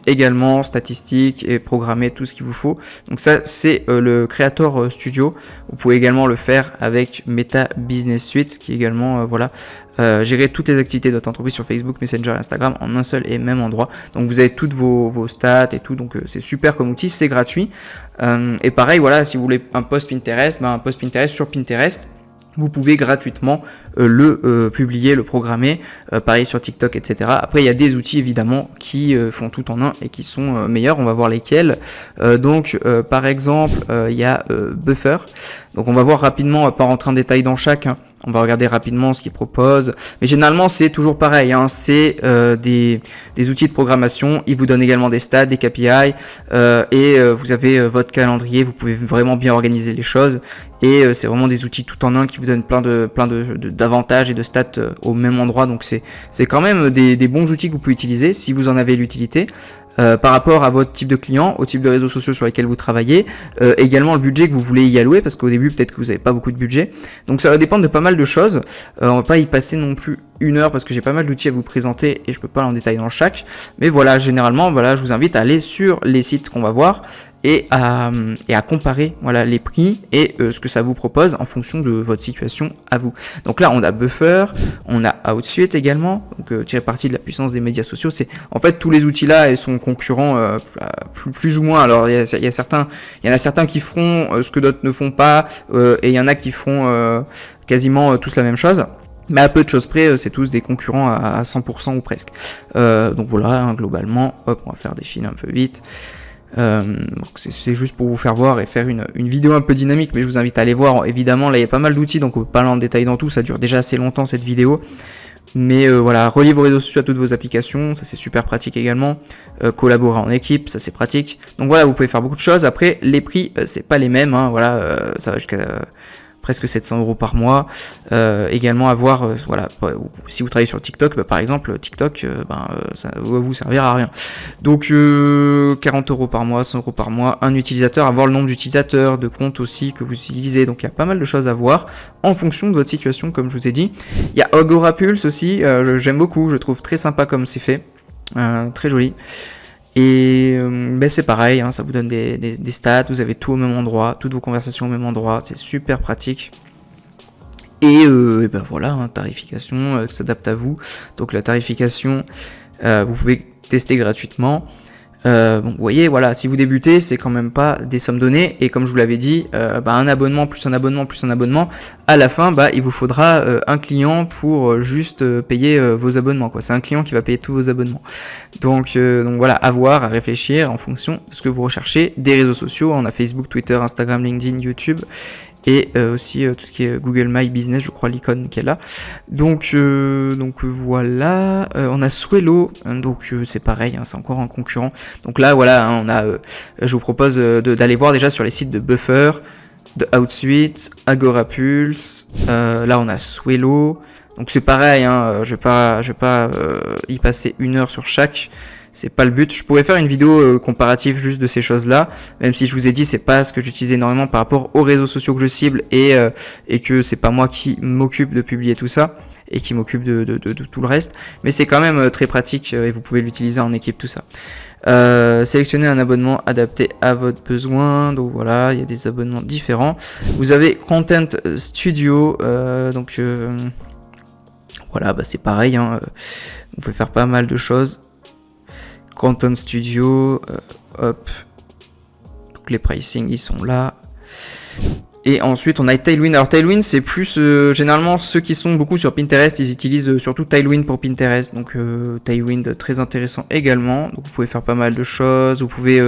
également, statistiques, et programmer tout ce qu'il vous faut. Donc ça c'est le Creator Studio. Vous pouvez également le faire avec Meta Business Suite, qui est également voilà, gérer toutes les activités de votre entreprise sur Facebook, Messenger et Instagram en un seul et même endroit. Donc vous avez toutes vos stats et tout, donc c'est super comme outil, c'est gratuit. Et pareil, voilà, si vous voulez un post Pinterest, un post Pinterest sur Pinterest, vous pouvez gratuitement le publier, le programmer, pareil sur TikTok, etc. Après, il y a des outils évidemment qui font tout en un et qui sont meilleurs. On va voir lesquels. Donc, par exemple, il y a Buffer. Donc, on va voir rapidement, on va pas rentrer en détail dans chaque, hein. On va regarder rapidement ce qu'ils proposent. Mais généralement, c'est toujours pareil, hein. C'est des outils de programmation. Ils vous donnent également des stats, des KPI. Et vous avez votre calendrier. Vous pouvez vraiment bien organiser les choses. Et c'est vraiment des outils tout en un qui vous donnent plein d'avantages et de stats au même endroit. Donc c'est quand même des bons outils que vous pouvez utiliser si vous en avez l'utilité. Par rapport à votre type de client, au type de réseaux sociaux sur lesquels vous travaillez, également le budget que vous voulez y allouer, parce qu'au début peut-être que vous n'avez pas beaucoup de budget. Donc ça va dépendre de pas mal de choses. On va pas y passer non plus 1 heure parce que j'ai pas mal d'outils à vous présenter et je peux pas aller en détail dans chaque. Mais voilà, généralement, voilà, je vous invite à aller sur les sites qu'on va voir et à comparer voilà les prix et ce que ça vous propose en fonction de votre situation à vous. Donc là on a Buffer, on a Outsuite également, donc tiré parti de la puissance des médias sociaux. C'est en fait tous les outils là, ils sont concurrents plus ou moins. Alors il y en a certains qui feront ce que d'autres ne font pas, et il y en a qui feront quasiment tous la même chose. Mais à peu de choses près, c'est tous des concurrents à 100% ou presque. Donc voilà, hein, globalement, hop, on va faire défiler un peu vite. Donc c'est juste pour vous faire voir et faire une vidéo un peu dynamique, mais je vous invite à aller voir. Évidemment là il y a pas mal d'outils, donc on peut pas aller en détail dans tout, ça dure déjà assez longtemps cette vidéo. Mais voilà, relier vos réseaux sociaux à toutes vos applications, ça c'est super pratique également. Collaborer en équipe, ça c'est pratique. Donc voilà, vous pouvez faire beaucoup de choses. Après, les prix, c'est pas les mêmes, hein, voilà, ça va jusqu'à presque 700 € par mois. Également avoir, voilà, si vous travaillez sur TikTok, par exemple, TikTok, ça va vous servir à rien. Donc 40 € par mois, 100 € par mois, un utilisateur, avoir le nombre d'utilisateurs, de comptes aussi que vous utilisez. Donc il y a pas mal de choses à voir en fonction de votre situation, comme je vous ai dit. Il y a Agorapulse aussi, j'aime beaucoup, je trouve très sympa comme c'est fait, très joli. Et c'est pareil, hein, ça vous donne des stats, vous avez tout au même endroit, toutes vos conversations au même endroit, c'est super pratique. Et voilà, hein, tarification qui s'adapte à vous. Donc la tarification, vous pouvez tester gratuitement. Vous voyez, voilà, si vous débutez, c'est quand même pas des sommes données. Et comme je vous l'avais dit, un abonnement plus un abonnement plus un abonnement, à la fin, il vous faudra un client pour juste payer vos abonnements, quoi. C'est un client qui va payer tous vos abonnements. Donc voilà, à voir, à réfléchir en fonction de ce que vous recherchez. Des réseaux sociaux, on a Facebook, Twitter, Instagram, LinkedIn, YouTube. Et aussi tout ce qui est Google My Business, je crois l'icône qui est là. Donc voilà, on a Swello, donc c'est pareil, hein, c'est encore un concurrent. Donc là voilà, hein, je vous propose d'aller voir déjà sur les sites de Buffer, de Outsuite, Agorapulse. Là on a Swello, donc c'est pareil, hein, je vais pas y passer 1 heure sur chaque. C'est pas le but. Je pourrais faire une vidéo comparative juste de ces choses-là, même si je vous ai dit c'est pas ce que j'utilise énormément par rapport aux réseaux sociaux que je cible et que c'est pas moi qui m'occupe de publier tout ça et qui m'occupe de tout le reste. Mais c'est quand même très pratique et vous pouvez l'utiliser en équipe tout ça. Sélectionnez un abonnement adapté à votre besoin. Donc voilà, il y a des abonnements différents. Vous avez Content Studio, voilà, c'est pareil, hein, vous pouvez faire pas mal de choses. Content Studio, hop, donc les pricing ils sont là. Et ensuite on a Tailwind. Alors Tailwind c'est plus généralement ceux qui sont beaucoup sur Pinterest, ils utilisent surtout Tailwind pour Pinterest. Donc Tailwind très intéressant également. Donc vous pouvez faire pas mal de choses. Vous pouvez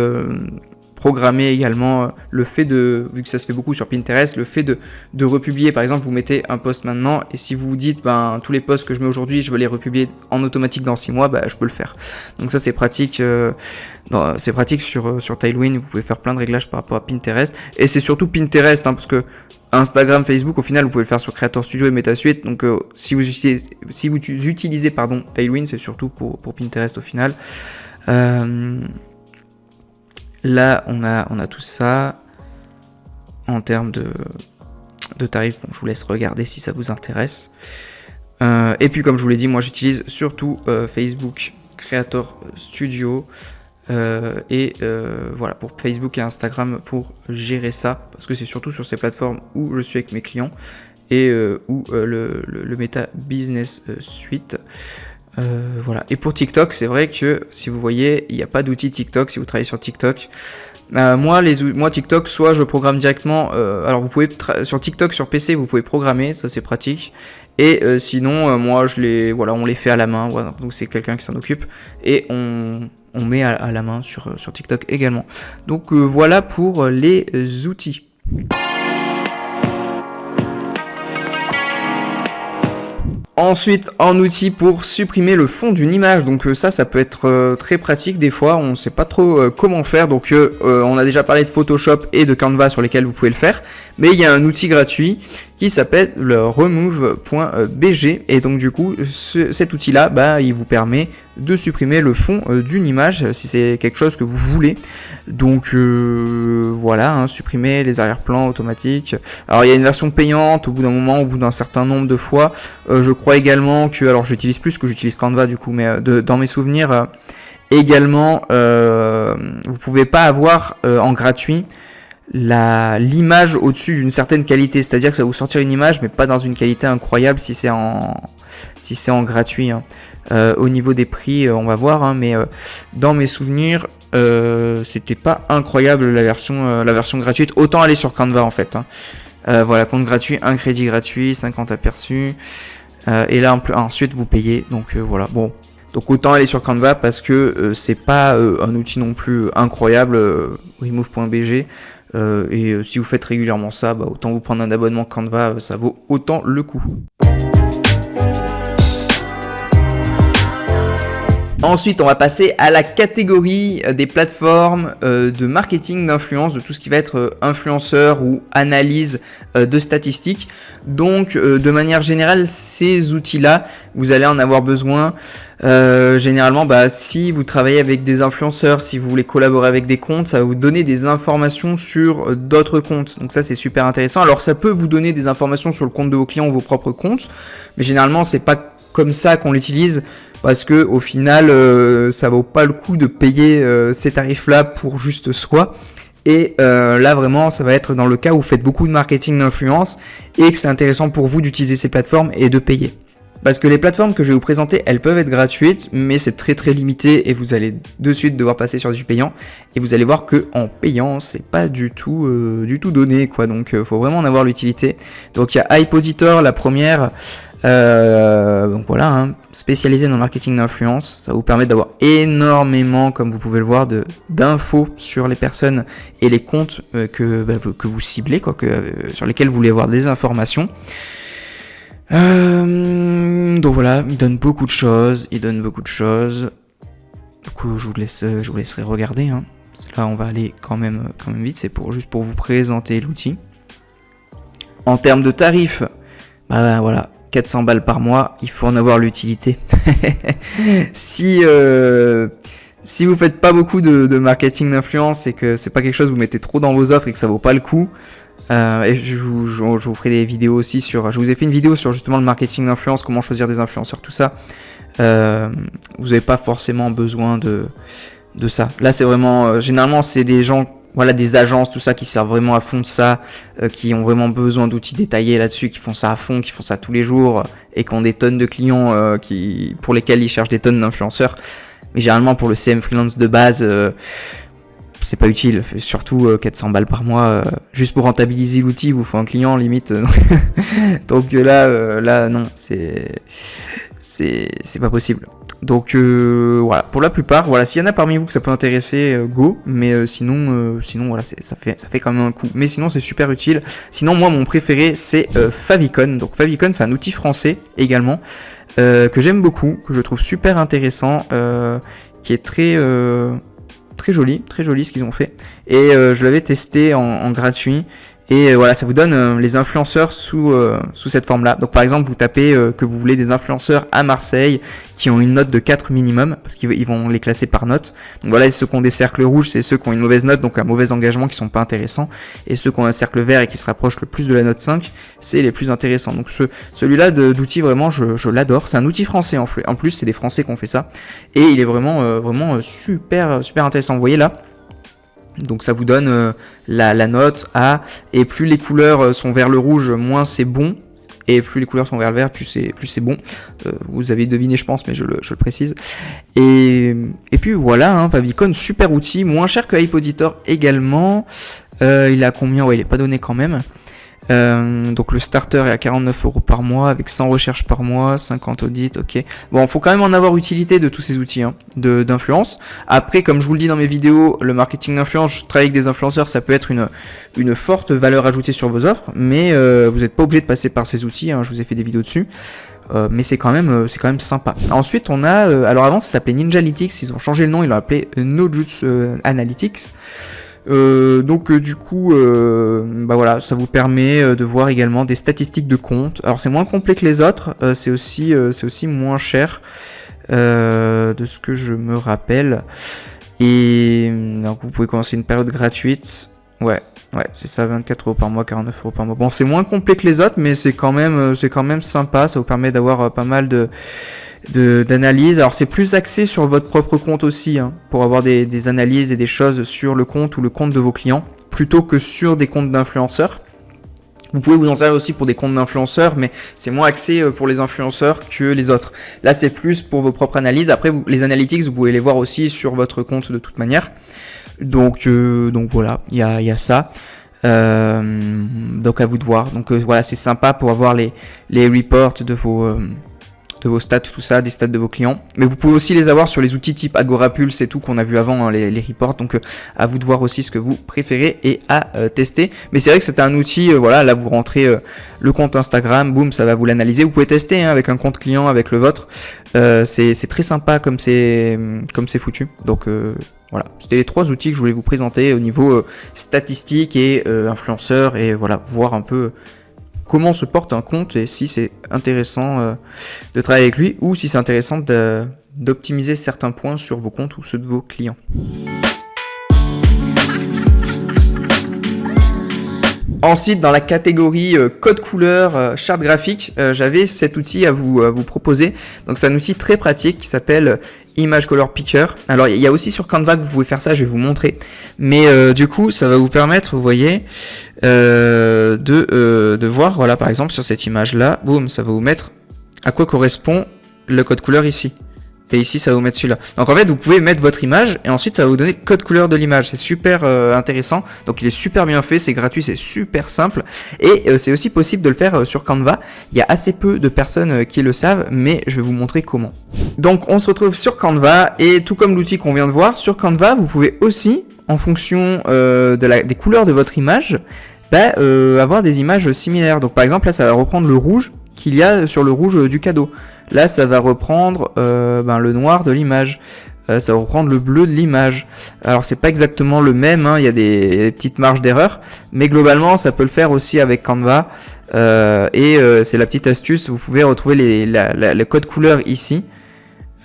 programmer également le fait de, vu que ça se fait beaucoup sur Pinterest, le fait de republier. Par exemple, vous mettez un post maintenant et si vous vous dites tous les posts que je mets aujourd'hui, je veux les republier en automatique dans 6 mois, je peux le faire. Donc ça c'est pratique. C'est pratique sur Tailwind. Vous pouvez faire plein de réglages par rapport à Pinterest. Et c'est surtout Pinterest, hein, parce que Instagram, Facebook, au final, vous pouvez le faire sur Creator Studio et MetaSuite. Donc si vous utilisez Tailwind, c'est surtout pour Pinterest au final. Là, on a tout ça en termes de tarifs. Bon, je vous laisse regarder si ça vous intéresse. Et puis, comme je vous l'ai dit, moi, j'utilise surtout Facebook Creator Studio. Voilà, pour Facebook et Instagram pour gérer ça. Parce que c'est surtout sur ces plateformes où je suis avec mes clients et où le Meta Business Suite. Voilà. Et pour TikTok, c'est vrai que si vous voyez, il n'y a pas d'outil TikTok si vous travaillez sur TikTok. Moi TikTok, soit je programme directement. Alors vous pouvez sur TikTok sur PC, vous pouvez programmer, ça c'est pratique. Et sinon, moi on les fait à la main. Voilà. Donc c'est quelqu'un qui s'en occupe et on met à la main sur TikTok également. Donc voilà pour les outils. Ensuite, un outil pour supprimer le fond d'une image. Donc ça peut être très pratique des fois. On ne sait pas trop comment faire. Donc on a déjà parlé de Photoshop et de Canva sur lesquels vous pouvez le faire. Mais il y a un outil gratuit qui s'appelle le remove.bg. Et donc du coup, cet outil-là, il vous permet de supprimer le fond d'une image si c'est quelque chose que vous voulez. Donc voilà, hein, supprimer les arrière-plans automatiques. Alors il y a une version payante au bout d'un moment, au bout d'un certain nombre de fois. Je crois également que, alors j'utilise plus que j'utilise Canva du coup, mais dans mes souvenirs également, vous pouvez pas avoir en gratuit l'image au-dessus d'une certaine qualité, c'est-à-dire que ça va vous sortir une image mais pas dans une qualité incroyable si c'est en gratuit, hein. Au niveau des prix on va voir, hein, mais dans mes souvenirs c'était pas incroyable la version gratuite. Autant aller sur Canva en fait, hein. Voilà, compte gratuit, un crédit gratuit, 50 aperçus, et là ensuite vous payez, donc voilà, bon. Donc autant aller sur Canva parce que c'est pas un outil non plus incroyable, remove.bg. Et si vous faites régulièrement ça, autant vous prendre un abonnement Canva, ça vaut autant le coup. Ensuite, on va passer à la catégorie des plateformes de marketing d'influence, de tout ce qui va être influenceur ou analyse de statistiques. Donc, de manière générale, ces outils-là, vous allez en avoir besoin. Généralement, si vous travaillez avec des influenceurs, si vous voulez collaborer avec des comptes, ça va vous donner des informations sur d'autres comptes. Donc ça, c'est super intéressant. Alors, ça peut vous donner des informations sur le compte de vos clients ou vos propres comptes, mais généralement, c'est pas comme ça qu'on l'utilise. Parce que au final, ça vaut pas le coup de payer ces tarifs-là pour juste soi. Et là, vraiment, ça va être dans le cas où vous faites beaucoup de marketing d'influence et que c'est intéressant pour vous d'utiliser ces plateformes et de payer. Parce que les plateformes que je vais vous présenter, elles peuvent être gratuites, mais c'est très très limité et vous allez de suite devoir passer sur du payant. Et vous allez voir que en payant, c'est pas du tout donné, quoi. Donc, faut vraiment en avoir l'utilité. Donc, il y a HypeAuditor, la première. Donc voilà, spécialisé dans le marketing d'influence, ça vous permet d'avoir énormément, comme vous pouvez le voir, d'infos sur les personnes et les comptes que vous ciblez, quoi, sur lesquels vous voulez avoir des informations. Donc voilà, il donne beaucoup de choses. Du coup, je vous laisserai regarder. Là, on va aller quand même vite. C'est juste pour vous présenter l'outil. En termes de tarifs, voilà. 400 balles par mois, il faut en avoir l'utilité. Si vous faites pas beaucoup de marketing d'influence et que c'est pas quelque chose que vous mettez trop dans vos offres et que ça vaut pas le coup, et je vous ferai des vidéos aussi je vous ai fait une vidéo sur justement le marketing d'influence, comment choisir des influenceurs, tout ça. Vous n'avez pas forcément besoin de ça. Là, c'est vraiment, généralement, c'est des gens, voilà, des agences, tout ça, qui servent vraiment à fond de ça, qui ont vraiment besoin d'outils détaillés là-dessus, qui font ça à fond, qui font ça tous les jours, et qui ont des tonnes de clients pour lesquels ils cherchent des tonnes d'influenceurs. Mais généralement, pour le CM freelance de base, c'est pas utile. Surtout 400 balles par mois, juste pour rentabiliser l'outil, il vous faut un client limite. Donc là, non, c'est pas possible. Donc voilà, pour la plupart, voilà, s'il y en a parmi vous que ça peut intéresser, go, mais sinon voilà, ça fait quand même un coup. Mais sinon c'est super utile. Sinon moi mon préféré c'est Favicon. Donc Favicon c'est un outil français également que j'aime beaucoup, que je trouve super intéressant, qui est très joli ce qu'ils ont fait. Et je l'avais testé en gratuit. Et voilà, ça vous donne les influenceurs sous cette forme-là. Donc par exemple, vous tapez que vous voulez des influenceurs à Marseille qui ont une note de 4 minimum, parce qu'ils vont les classer par note. Donc voilà, ceux qui ont des cercles rouges, c'est ceux qui ont une mauvaise note, donc un mauvais engagement, qui sont pas intéressants. Et ceux qui ont un cercle vert et qui se rapprochent le plus de la note 5, c'est les plus intéressants. Donc celui-là d'outil, vraiment, je l'adore. C'est un outil français en plus, c'est des Français qui ont fait ça. Et il est vraiment super intéressant. Vous voyez là, donc ça vous donne la note A, et plus les couleurs sont vers le rouge, moins c'est bon, et plus les couleurs sont vers le vert, plus c'est bon. Vous avez deviné, je pense, mais je le précise. Et puis voilà, Favicon, super outil, moins cher que HypeAuditor également. Il a combien? Ouais, il est pas donné quand même. Donc le starter est à 49 € par mois avec 100 recherches par mois, 50 audits, ok. Bon, faut quand même en avoir utilité de tous ces outils d'influence. Après, comme je vous le dis dans mes vidéos, le marketing d'influence, je travaille avec des influenceurs, ça peut être une forte valeur ajoutée sur vos offres, mais vous n'êtes pas obligé de passer par ces outils, je vous ai fait des vidéos dessus. Mais c'est quand même sympa. Ensuite, on a, alors avant ça s'appelait Ninjalytics, ils ont changé le nom, ils l'ont appelé Nojutsu Analytics. Donc du coup voilà, ça vous permet de voir également des statistiques de compte. Alors c'est moins complet que les autres, c'est aussi moins cher de ce que je me rappelle. Et donc vous pouvez commencer une période gratuite. Ouais, c'est ça, 24 € par mois, 49 € par mois. Bon, c'est moins complet que les autres, mais c'est quand même sympa. Ça vous permet d'avoir pas mal d'analyse. Alors c'est plus axé sur votre propre compte aussi, pour avoir des analyses et des choses sur le compte ou le compte de vos clients, plutôt que sur des comptes d'influenceurs. Vous pouvez vous en servir aussi pour des comptes d'influenceurs, mais c'est moins axé pour les influenceurs que les autres. Là c'est plus pour vos propres analyses. Après les analytics, vous pouvez les voir aussi sur votre compte de toute manière. Donc voilà, il y a ça. Donc à vous de voir. Donc voilà, c'est sympa pour avoir les reports de vos stats, tout ça, des stats de vos clients. Mais vous pouvez aussi les avoir sur les outils type Agorapulse et tout qu'on a vu avant, hein, les reports. Donc à vous de voir aussi ce que vous préférez et à tester. Mais c'est vrai que c'est un outil, voilà, là vous rentrez le compte Instagram, boum, ça va vous l'analyser. Vous pouvez tester hein, avec un compte client, avec le vôtre. C'est très sympa comme c'est foutu. Donc voilà, c'était les 3 outils que je voulais vous présenter au niveau statistique et influenceur, et voilà, voir un peu comment se porte un compte et si c'est intéressant de travailler avec lui, ou si c'est intéressant d'optimiser certains points sur vos comptes ou ceux de vos clients. Ensuite, dans la catégorie code couleur, charte graphique, j'avais cet outil à vous proposer. Donc c'est un outil très pratique qui s'appelle Image Color Picker. Alors il y a aussi sur Canva que vous pouvez faire ça, je vais vous montrer. Mais du coup, ça va vous permettre, vous voyez, de voir, voilà, par exemple sur cette image-là, boum, ça va vous mettre à quoi correspond le code couleur ici. Et ici, ça va vous mettre celui-là. Donc en fait, vous pouvez mettre votre image et ensuite, ça va vous donner le code couleur de l'image. C'est super intéressant. Donc il est super bien fait, c'est gratuit, c'est super simple. Et c'est aussi possible de le faire sur Canva. Il y a assez peu de personnes qui le savent, mais je vais vous montrer comment. Donc on se retrouve sur Canva, et tout comme l'outil qu'on vient de voir, sur Canva, vous pouvez aussi, en fonction des couleurs de votre image, avoir des images similaires. Donc par exemple, là, ça va reprendre le rouge qu'il y a sur le rouge du cadeau. Là, ça va reprendre le noir de l'image. Ça va reprendre le bleu de l'image. Alors, c'est pas exactement le même, hein, il y a des petites marges d'erreur, mais globalement, ça peut le faire aussi avec Canva. C'est la petite astuce. Vous pouvez retrouver le code couleur ici,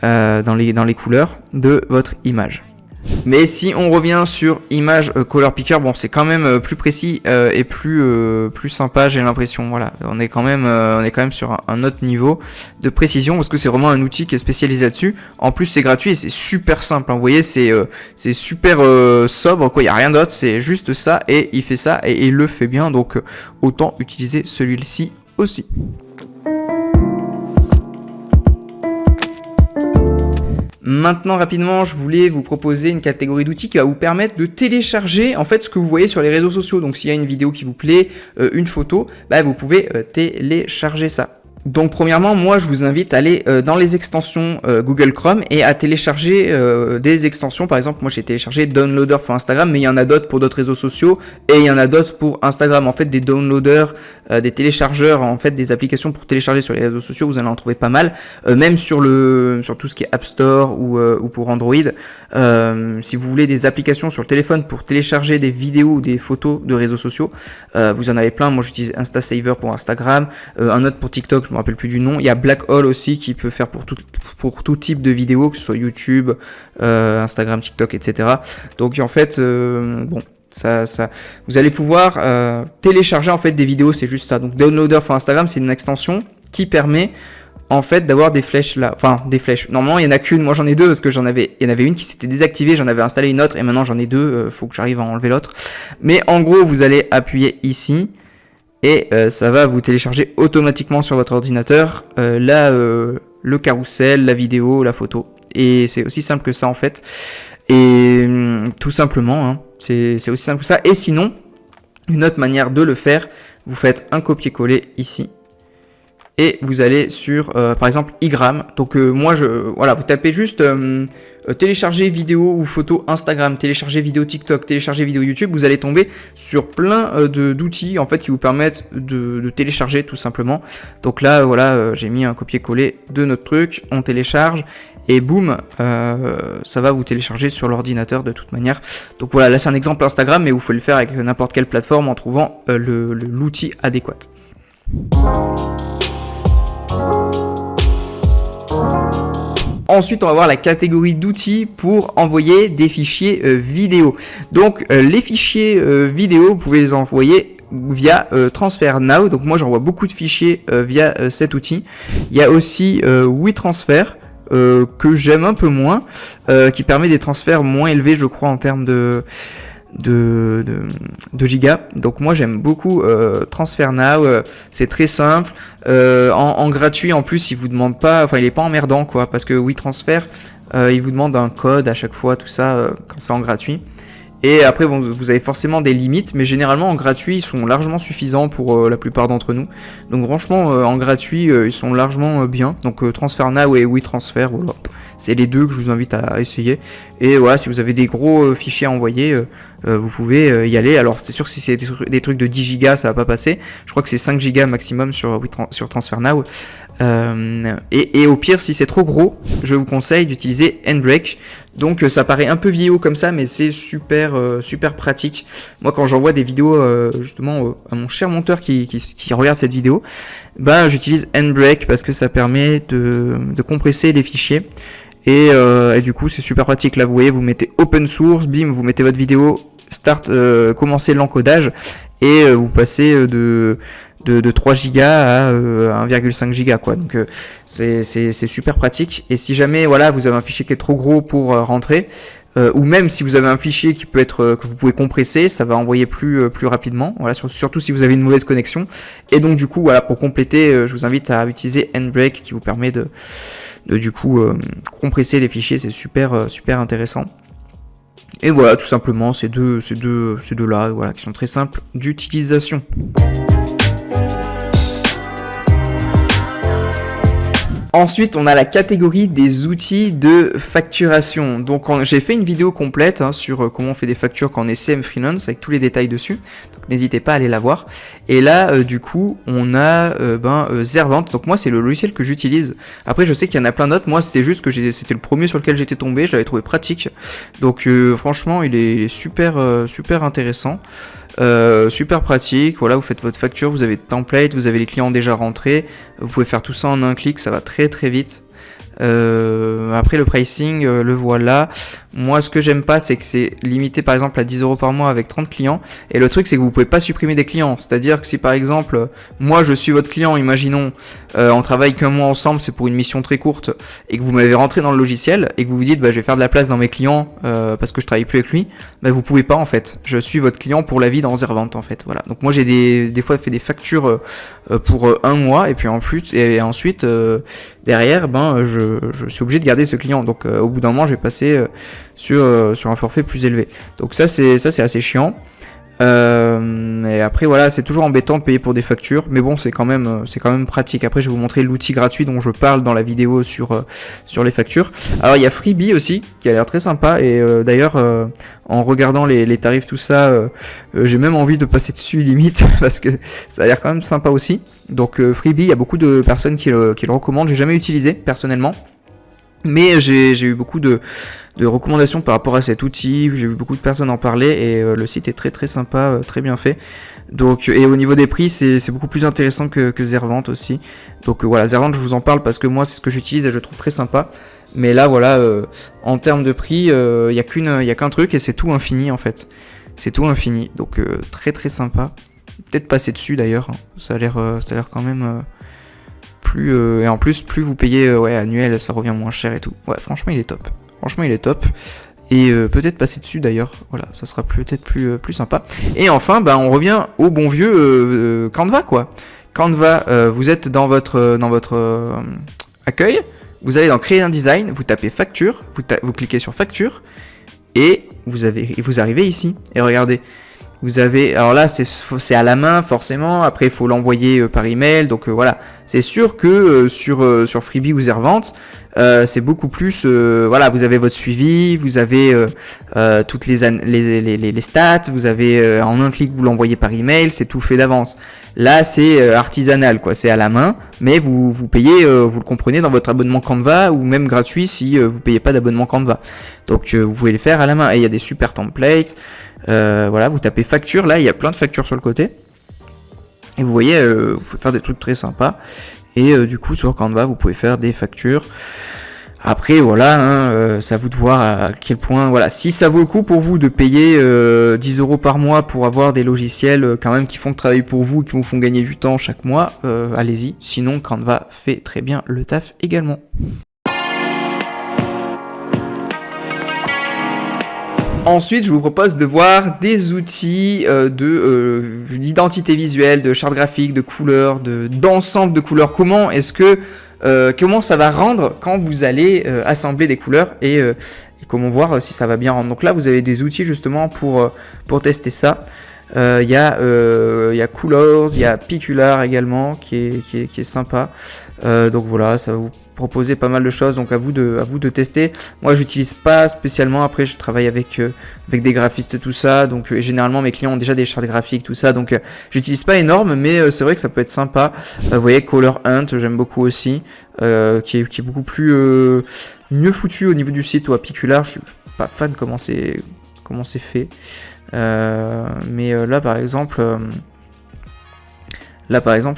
dans les couleurs de votre image. Mais si on revient sur Image Color Picker, bon, c'est quand même plus précis et plus sympa, j'ai l'impression. Voilà, on est quand même sur un autre niveau de précision, parce que c'est vraiment un outil qui est spécialisé là-dessus. En plus, c'est gratuit et c'est super simple, hein. Vous voyez, c'est super sobre, quoi. Il y a rien d'autre, c'est juste ça, et il fait ça et il le fait bien. Donc autant utiliser celui-ci aussi. Maintenant, rapidement, je voulais vous proposer une catégorie d'outils qui va vous permettre de télécharger en fait ce que vous voyez sur les réseaux sociaux. Donc s'il y a une vidéo qui vous plaît, une photo, vous pouvez télécharger ça. Donc premièrement, moi je vous invite à aller dans les extensions Google Chrome et à télécharger des extensions. Par exemple, moi j'ai téléchargé Downloader pour Instagram, mais il y en a d'autres pour d'autres réseaux sociaux, et il y en a d'autres pour Instagram. En fait, des downloaders, des téléchargeurs, en fait des applications pour télécharger sur les réseaux sociaux, vous allez en trouver pas mal, même sur tout ce qui est App Store ou pour Android. Si vous voulez des applications sur le téléphone pour télécharger des vidéos ou des photos de réseaux sociaux, vous en avez plein. Moi j'utilise InstaSaver pour Instagram, un autre pour TikTok, je me rappelle plus du nom. Il y a Black Hole aussi qui peut faire pour tout type de vidéos, que ce soit YouTube, Instagram, TikTok, etc. Donc en fait, vous allez pouvoir télécharger en fait des vidéos, c'est juste ça. Donc Downloader for Instagram, c'est une extension qui permet en fait d'avoir des flèches là, enfin des flèches. Normalement il y en a qu'une, moi j'en ai deux parce que il y en avait une qui s'était désactivée, j'en avais installé une autre et maintenant j'en ai deux. Faut que j'arrive à enlever l'autre. Mais en gros, vous allez appuyer ici. Et ça va vous télécharger automatiquement sur votre ordinateur le carrousel, la vidéo, la photo. Et c'est aussi simple que ça en fait. Et tout simplement, hein, c'est aussi simple que ça. Et sinon, une autre manière de le faire, vous faites un copier-coller ici. Et vous allez sur, par exemple, iGram. Donc vous tapez juste télécharger vidéo ou photo Instagram, télécharger vidéo TikTok, télécharger vidéo YouTube. Vous allez tomber sur plein d'outils en fait qui vous permettent de télécharger tout simplement. Donc là, voilà, j'ai mis un copier-coller de notre truc, on télécharge et boum, ça va vous télécharger sur l'ordinateur de toute manière. Donc voilà, là c'est un exemple Instagram, mais vous pouvez le faire avec n'importe quelle plateforme en trouvant l'outil adéquat. Ensuite, on va voir la catégorie d'outils pour envoyer des fichiers vidéo. Donc, les fichiers vidéo, vous pouvez les envoyer via Transfer Now. Donc, moi, j'envoie beaucoup de fichiers via cet outil. Il y a aussi WeTransfer que j'aime un peu moins, qui permet des transferts moins élevés, je crois, en termes de gigas. Donc moi j'aime beaucoup Transfer Now, c'est très simple, en gratuit en plus, il vous demande pas, enfin il est pas emmerdant quoi, parce que WeTransfer il vous demande un code à chaque fois, tout ça quand c'est en gratuit. Et après, bon, vous avez forcément des limites, mais généralement en gratuit, ils sont largement suffisants pour la plupart d'entre nous. Donc franchement, en gratuit, ils sont largement bien. Donc Transfer Now et WeTransfer, voilà. C'est les deux que je vous invite à essayer. Et voilà, si vous avez des gros fichiers à envoyer, vous pouvez y aller. Alors c'est sûr que si c'est des trucs de 10 Go, ça va pas passer. Je crois que c'est 5 Go maximum sur Transfer Now. Et au pire, si c'est trop gros, je vous conseille d'utiliser Handbrake. Donc ça paraît un peu vieillot comme ça, mais c'est super pratique. Moi, quand j'envoie des vidéos justement à mon cher monteur qui regarde cette vidéo, bah j'utilise Handbrake parce que ça permet de compresser les fichiers. Et du coup, c'est super pratique. Là, vous voyez, vous mettez open source, bim, vous mettez votre vidéo, commencez l'encodage, et vous passez de 3 Go à 1,5 Go, quoi. Donc c'est super pratique. Et si jamais voilà, vous avez un fichier qui est trop gros pour rentrer, ou même si vous avez un fichier qui peut être que vous pouvez compresser, ça va envoyer plus rapidement. Voilà, surtout si vous avez une mauvaise connexion. Et donc du coup, voilà, pour compléter, je vous invite à utiliser Handbrake qui vous permet de du coup compresser les fichiers. C'est super intéressant. Et voilà, tout simplement, ces deux là, voilà, qui sont très simples d'utilisation. Ensuite, on a la catégorie des outils de facturation. Donc, j'ai fait une vidéo complète sur comment on fait des factures quand on est CM Freelance, avec tous les détails dessus. Donc, n'hésitez pas à aller la voir. Et là, du coup, on a Zervant. Donc, moi, c'est le logiciel que j'utilise. Après, je sais qu'il y en a plein d'autres. Moi, c'était juste que c'était le premier sur lequel j'étais tombé. Je l'avais trouvé pratique. Donc, franchement, il est super intéressant. Super pratique, voilà, vous faites votre facture, vous avez le template, vous avez les clients déjà rentrés, vous pouvez faire tout ça en un clic, ça va très vite. Après le pricing, le voilà. Moi, ce que j'aime pas, c'est que c'est limité par exemple à 10 € par mois avec 30 clients. Et le truc, c'est que vous pouvez pas supprimer des clients. C'est-à-dire que si par exemple, moi je suis votre client, imaginons, on travaille qu'un mois ensemble, c'est pour une mission très courte, et que vous m'avez rentré dans le logiciel, et que vous vous dites, bah, je vais faire de la place dans mes clients parce que je travaille plus avec lui, bah, vous pouvez pas en fait. Je suis votre client pour la vie dans Zervant en fait. Voilà. Donc moi j'ai des fois fait des factures pour un mois, et puis ensuite derrière, je suis obligé de garder ce client. Donc au bout d'un moment, je vais passer sur un forfait plus élevé. Donc ça c'est assez chiant. Et après voilà, c'est toujours embêtant de payer pour des factures, mais bon, c'est quand même pratique. Après, je vais vous montrer l'outil gratuit dont je parle dans la vidéo sur les factures. Alors il y a Freebie aussi qui a l'air très sympa, et d'ailleurs en regardant les tarifs, tout ça, j'ai même envie de passer dessus limite parce que ça a l'air quand même sympa aussi. Donc Freebie, il y a beaucoup de personnes qui le recommandent. J'ai jamais utilisé personnellement, mais j'ai eu beaucoup de recommandations par rapport à cet outil. J'ai vu beaucoup de personnes en parler, et le site est très sympa, très bien fait. Donc, et au niveau des prix, c'est beaucoup plus intéressant que Zervant aussi. Donc voilà, Zervant, je vous en parle parce que moi c'est ce que j'utilise et je le trouve très sympa. Mais là voilà, en termes de prix, il y a qu'un truc, et c'est tout infini en fait. C'est tout infini. Donc très sympa. Peut-être passer dessus d'ailleurs. Ça a l'air quand même plus, et en plus plus vous payez annuel, ça revient moins cher et tout. Ouais, franchement il est top. Et peut-être passer dessus d'ailleurs, voilà, ça sera peut-être plus sympa. Et enfin, on revient au bon vieux Canva, quoi. Canva, vous êtes dans votre accueil, vous allez dans créer un design, vous tapez facture, vous cliquez sur facture, et vous arrivez ici. Et regardez, vous avez, alors là c'est à la main forcément, après il faut l'envoyer par email, donc voilà, c'est sûr que sur Freebie ou Zervant, c'est beaucoup plus, voilà, vous avez votre suivi, vous avez toutes les stats, vous avez en un clic vous l'envoyez par email, c'est tout fait d'avance. Là c'est artisanal, quoi, c'est à la main, mais vous payez, vous le comprenez, dans votre abonnement Canva, ou même gratuit si vous payez pas d'abonnement Canva. Donc vous pouvez le faire à la main, et il y a des super templates. Voilà, vous tapez facture, là il y a plein de factures sur le côté, et vous voyez, vous pouvez faire des trucs très sympas. Et du coup sur Canva vous pouvez faire des factures. Après voilà, c'est à vous de voir à quel point, voilà, si ça vaut le coup pour vous de payer 10 € par mois pour avoir des logiciels quand même qui font travailler pour vous, qui vous font gagner du temps chaque mois, allez-y. Sinon Canva fait très bien le taf également. Ensuite, je vous propose de voir des outils d'identité visuelle, de charte graphique, de couleurs, d'ensemble de couleurs. Comment est-ce que comment ça va rendre quand vous allez assembler des couleurs et comment voir si ça va bien rendre. Donc là, vous avez des outils justement pour tester ça. Il y a Colors, il y a Picular également qui est sympa. Donc voilà, ça va vous proposer pas mal de choses, donc à vous de tester. Moi j'utilise pas spécialement, après je travaille avec des graphistes tout ça, donc généralement mes clients ont déjà des chartes graphiques tout ça, donc j'utilise pas énorme, mais c'est vrai que ça peut être sympa. Vous voyez Color Hunt, j'aime beaucoup aussi, qui est beaucoup plus mieux foutu au niveau du site. Ou à Picular, je suis pas fan comment c'est fait, mais là par exemple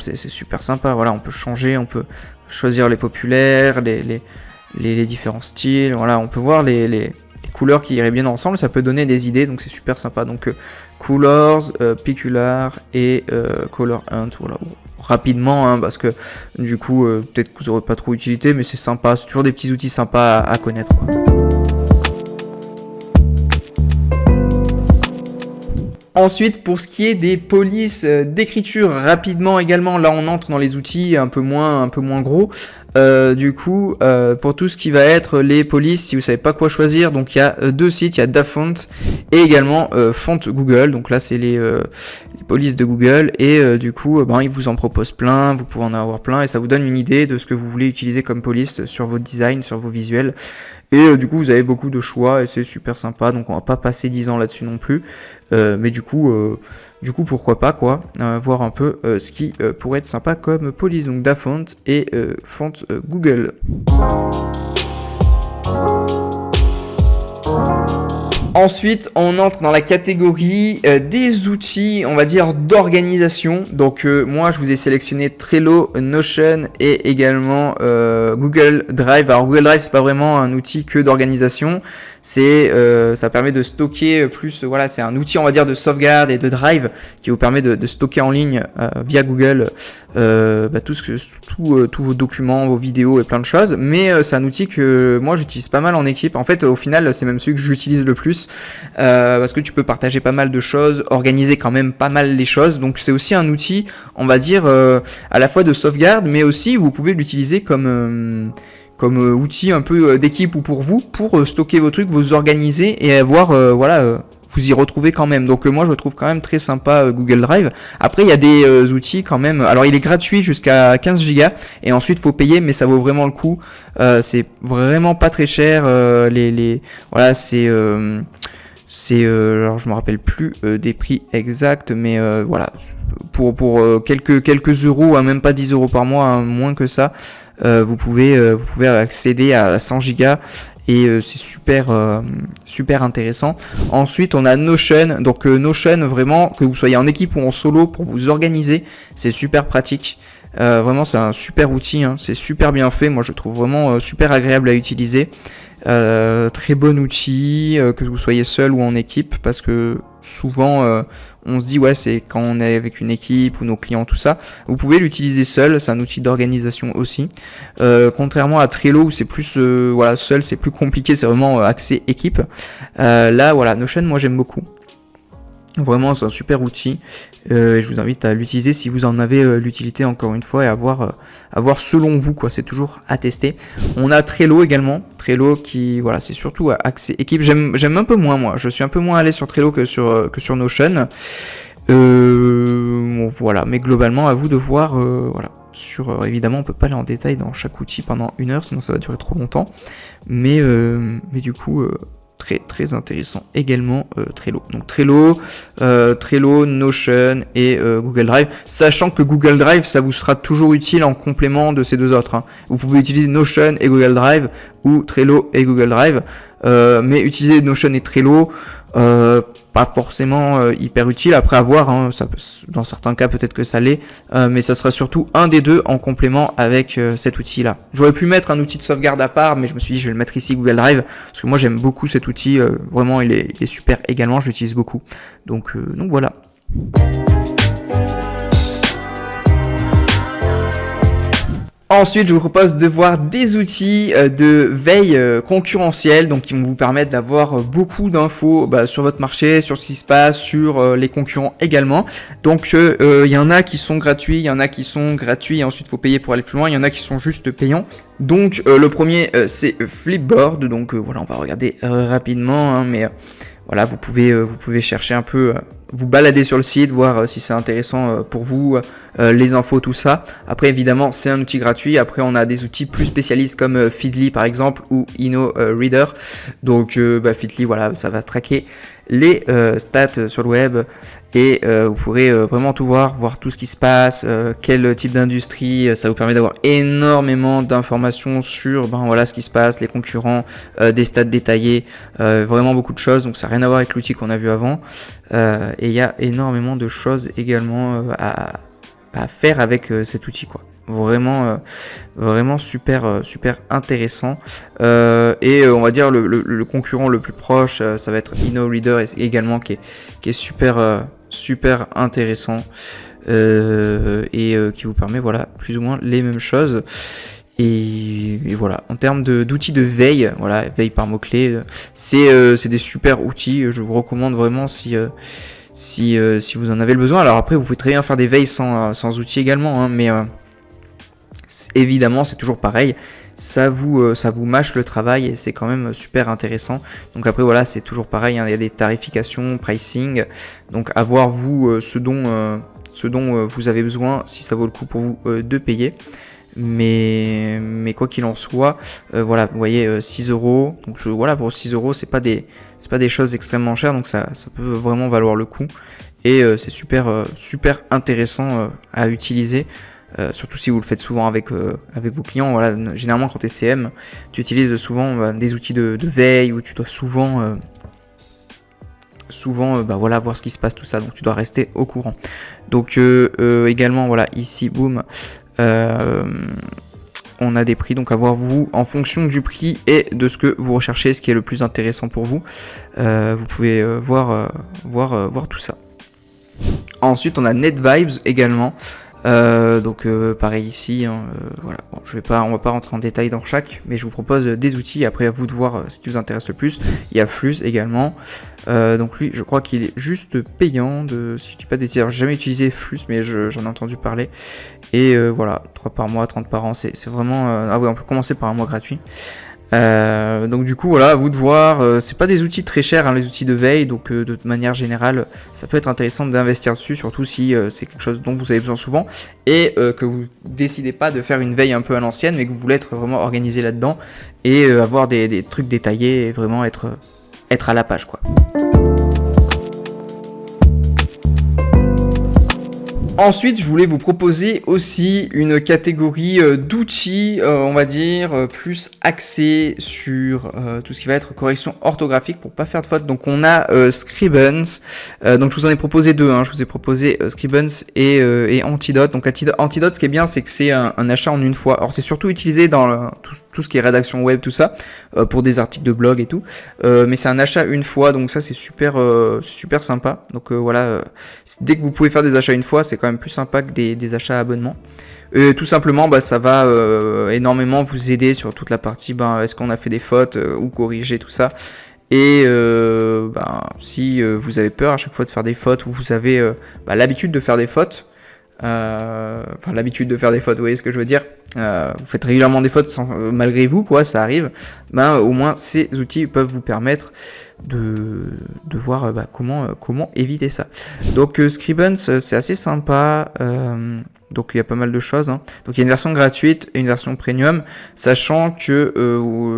c'est super sympa. Voilà, on peut changer, on peut choisir les populaires, les différents styles. Voilà, on peut voir les couleurs qui iraient bien ensemble. Ça peut donner des idées, donc c'est super sympa. Donc Colors, Picular et Color Hunt. Voilà, bon, rapidement, hein, parce que du coup peut-être que vous n'aurez pas trop utilité, mais c'est sympa. C'est toujours des petits outils sympas à connaître, quoi. Ensuite, pour ce qui est des polices d'écriture, rapidement également, là on entre dans les outils un peu moins gros. Du coup, pour tout ce qui va être les polices, si vous savez pas quoi choisir, donc il y a deux sites, il y a DaFont et également Font Google. Donc là c'est les polices de Google, et du coup ils vous en proposent plein, vous pouvez en avoir plein, et ça vous donne une idée de ce que vous voulez utiliser comme police sur vos designs, sur vos visuels. Et du coup vous avez beaucoup de choix et c'est super sympa, donc on va pas passer 10 ans là-dessus non plus, mais du coup pourquoi pas, quoi, voir un peu ce qui pourrait être sympa comme police. Donc DaFont et Font Google. Ensuite, on entre dans la catégorie des outils, on va dire, d'organisation. Donc moi, je vous ai sélectionné Trello, Notion et également Google Drive. Alors Google Drive, c'est pas vraiment un outil que d'organisation. Ça permet de stocker plus, voilà, c'est un outil, on va dire, de sauvegarde et de drive qui vous permet de stocker en ligne via Google tous vos documents, vos vidéos et plein de choses. Mais c'est un outil que moi j'utilise pas mal en équipe. En fait, au final, c'est même celui que j'utilise le plus parce que tu peux partager pas mal de choses, organiser quand même pas mal les choses. Donc c'est aussi un outil, on va dire, à la fois de sauvegarde, mais aussi vous pouvez l'utiliser comme outil un peu d'équipe ou pour vous, pour stocker vos trucs, vous organiser et avoir vous y retrouvez quand même. Donc moi je le trouve quand même très sympa Google Drive. Après il y a des outils quand même, alors il est gratuit jusqu'à 15 Go et ensuite faut payer, mais ça vaut vraiment le coup. C'est vraiment pas très cher, voilà, alors je me rappelle plus des prix exacts, mais voilà, pour quelques euros, hein, même pas 10 euros par mois, hein, moins que ça, vous pouvez accéder à 100 Go et c'est super intéressant. Ensuite on a Notion. Donc Notion, vraiment, que vous soyez en équipe ou en solo, pour vous organiser, c'est super pratique. Vraiment c'est un super outil, hein, c'est super bien fait, moi je trouve vraiment super agréable à utiliser. Très bon outil, que vous soyez seul ou en équipe, parce que souvent on se dit ouais, c'est quand on est avec une équipe ou nos clients, tout ça. Vous pouvez l'utiliser seul, c'est un outil d'organisation aussi, contrairement à Trello où c'est plus seul, c'est plus compliqué, c'est vraiment axé équipe. Là voilà, Notion, moi j'aime beaucoup. Vraiment c'est un super outil, et je vous invite à l'utiliser si vous en avez l'utilité, encore une fois, et à voir selon vous, quoi. C'est toujours à tester. On a Trello également, Trello qui, voilà, c'est surtout axé équipe. J'aime un peu moins, moi, je suis un peu moins allé sur Trello que sur Notion. Bon, voilà, mais globalement à vous de voir, voilà. Évidemment on peut pas aller en détail dans chaque outil pendant 1 heure, sinon ça va durer trop longtemps, mais du coup très intéressant également Trello. Donc Trello, Notion et Google Drive, sachant que Google Drive ça vous sera toujours utile en complément de ces deux autres, hein. Vous pouvez utiliser Notion et Google Drive ou Trello et Google Drive, mais utiliser Notion et Trello, pas forcément hyper utile. Après avoir, hein, ça peut, dans certains cas peut-être que ça l'est, mais ça sera surtout un des deux en complément avec cet outil là. J'aurais pu mettre un outil de sauvegarde à part, mais je me suis dit je vais le mettre ici, Google Drive, parce que moi j'aime beaucoup cet outil, vraiment il est super également, je l'utilise beaucoup, donc voilà. Ensuite, je vous propose de voir des outils de veille concurrentielle, donc qui vont vous permettre d'avoir beaucoup d'infos sur votre marché, sur ce qui se passe, sur les concurrents également. Donc, il y en a qui sont gratuits, il y en a qui sont gratuits et ensuite il faut payer pour aller plus loin, il y en a qui sont juste payants. Donc, le premier, c'est Flipboard. Donc, voilà, on va regarder rapidement, hein, mais voilà, vous pouvez chercher un peu, vous balader sur le site, voir si c'est intéressant pour vous, les infos, tout ça. Après, évidemment, c'est un outil gratuit. Après, on a des outils plus spécialistes comme Feedly par exemple ou InnoReader. Donc, Feedly, voilà, ça va traquer les stats sur le web et vous pourrez vraiment tout voir tout ce qui se passe, quel type d'industrie. Ça vous permet d'avoir énormément d'informations sur ce qui se passe, les concurrents, des stats détaillés, vraiment beaucoup de choses. Donc ça n'a rien à voir avec l'outil qu'on a vu avant, et il y a énormément de choses également à faire avec cet outil, quoi. Vraiment super intéressant, et on va dire le concurrent le plus proche, ça va être InnoReader également, qui est super intéressant, et qui vous permet plus ou moins les mêmes choses. Et voilà, en termes d'outils de veille, veille par mots-clés, c'est des super outils. Je vous recommande vraiment si vous en avez le besoin. Alors après, vous pouvez très bien faire des veilles sans outils également, hein, mais évidemment c'est toujours pareil, ça vous mâche le travail et c'est quand même super intéressant. Donc après c'est toujours pareil, hein, il y a des tarifications, pricing, donc à voir vous ce dont vous avez besoin, si ça vaut le coup pour vous de payer. Mais quoi qu'il en soit, vous voyez, 6 €. Donc pour 6 €, c'est pas des choses extrêmement chères, donc ça peut vraiment valoir le coup. Et c'est super intéressant à utiliser. Surtout si vous le faites souvent avec vos clients. Généralement quand tu es CM, tu utilises souvent des outils de veille où tu dois souvent voir ce qui se passe, tout ça, donc tu dois rester au courant. Donc également ici boum, on a des prix, donc à voir vous en fonction du prix et de ce que vous recherchez, ce qui est le plus intéressant pour vous. Vous pouvez voir tout ça. Ensuite on a NetVibes également. Pareil ici, hein, on va pas rentrer en détail dans chaque, mais je vous propose des outils, après à vous de voir ce qui vous intéresse le plus. Il y a Flux également, donc lui je crois qu'il est juste payant, si je dis pas de bêtises. J'ai jamais utilisé Flux, mais j'en ai entendu parler, et 3 par mois, 30 par an, c'est vraiment, on peut commencer par un mois gratuit. Donc du coup à vous de voir, c'est pas des outils très chers, hein, les outils de veille, donc de manière générale ça peut être intéressant d'investir dessus, surtout si c'est quelque chose dont vous avez besoin souvent et que vous décidez pas de faire une veille un peu à l'ancienne, mais que vous voulez être vraiment organisé là-dedans et avoir des trucs détaillés et vraiment être à la page, quoi. Ensuite, je voulais vous proposer aussi une catégorie d'outils, on va dire, plus axés sur tout ce qui va être correction orthographique pour pas faire de fautes. Donc on a Scribens, donc je vous en ai proposé deux, hein. Je vous ai proposé Scribens et Antidote. Donc Antidote, ce qui est bien, c'est que c'est un achat en une fois. Alors c'est surtout utilisé dans tout ce qui est rédaction web, tout ça, pour des articles de blog et tout, mais c'est un achat une fois, donc ça c'est super sympa. Donc dès que vous pouvez faire des achats une fois, c'est quand même plus sympa que des achats à abonnement. Tout simplement, ça va énormément vous aider sur toute la partie est-ce qu'on a fait des fautes ou corriger tout ça. Et si vous avez peur à chaque fois de faire des fautes, ou vous avez l'habitude de faire des fautes, vous voyez ce que je veux dire, vous faites régulièrement des fautes malgré vous, ça arrive, au moins ces outils peuvent vous permettre de voir comment éviter ça. Donc Scribens, c'est assez sympa, donc il y a pas mal de choses, hein. Donc il y a une version gratuite et une version premium, sachant que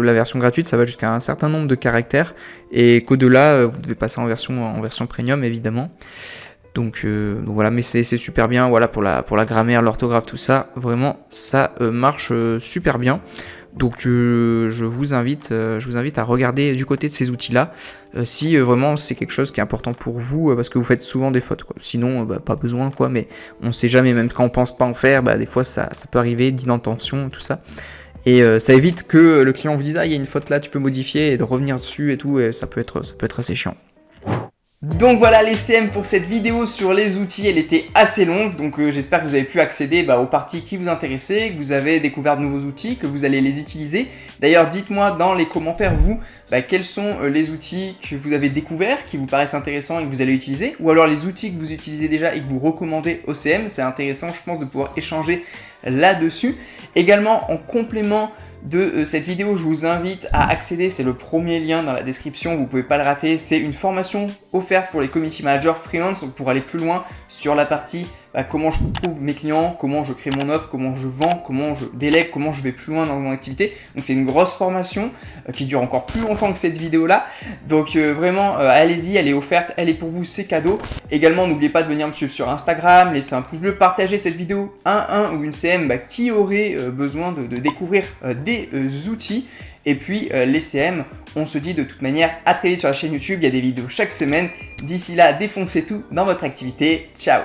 la version gratuite ça va jusqu'à un certain nombre de caractères et qu'au-delà vous devez passer en version premium évidemment. Donc voilà, mais c'est super bien, pour la grammaire, l'orthographe, tout ça, vraiment ça marche super bien. Donc je vous invite à regarder du côté de ces outils-là, si vraiment c'est quelque chose qui est important pour vous, parce que vous faites souvent des fautes, quoi. Sinon, pas besoin, quoi, mais on sait jamais, même quand on pense pas en faire, des fois ça peut arriver, d'inattention, tout ça. Et ça évite que le client vous dise il y a une faute là, tu peux modifier, et de revenir dessus et tout, et ça peut être assez chiant. Donc voilà les CM pour cette vidéo sur les outils, elle était assez longue, donc j'espère que vous avez pu accéder aux parties qui vous intéressaient, que vous avez découvert de nouveaux outils, que vous allez les utiliser. D'ailleurs dites-moi dans les commentaires vous, quels sont les outils que vous avez découverts, qui vous paraissent intéressants et que vous allez utiliser, ou alors les outils que vous utilisez déjà et que vous recommandez au CM, c'est intéressant je pense de pouvoir échanger là-dessus. Également en complément de cette vidéo, je vous invite à accéder, c'est le premier lien dans la description, vous ne pouvez pas le rater, c'est une formation offerte pour les community managers freelance, donc pour aller plus loin sur la partie comment je trouve mes clients, comment je crée mon offre, comment je vends, comment je délègue, comment je vais plus loin dans mon activité. Donc c'est une grosse formation qui dure encore plus longtemps que cette vidéo là, donc vraiment allez-y, elle est offerte, elle est pour vous, c'est cadeau. Également n'oubliez pas de venir me suivre sur Instagram, laissez un pouce bleu, partagez cette vidéo à un ou une CM qui aurait besoin de découvrir des outils. Et puis les CM, on se dit de toute manière à très vite sur la chaîne YouTube, il y a des vidéos chaque semaine. D'ici là, défoncez tout dans votre activité. Ciao!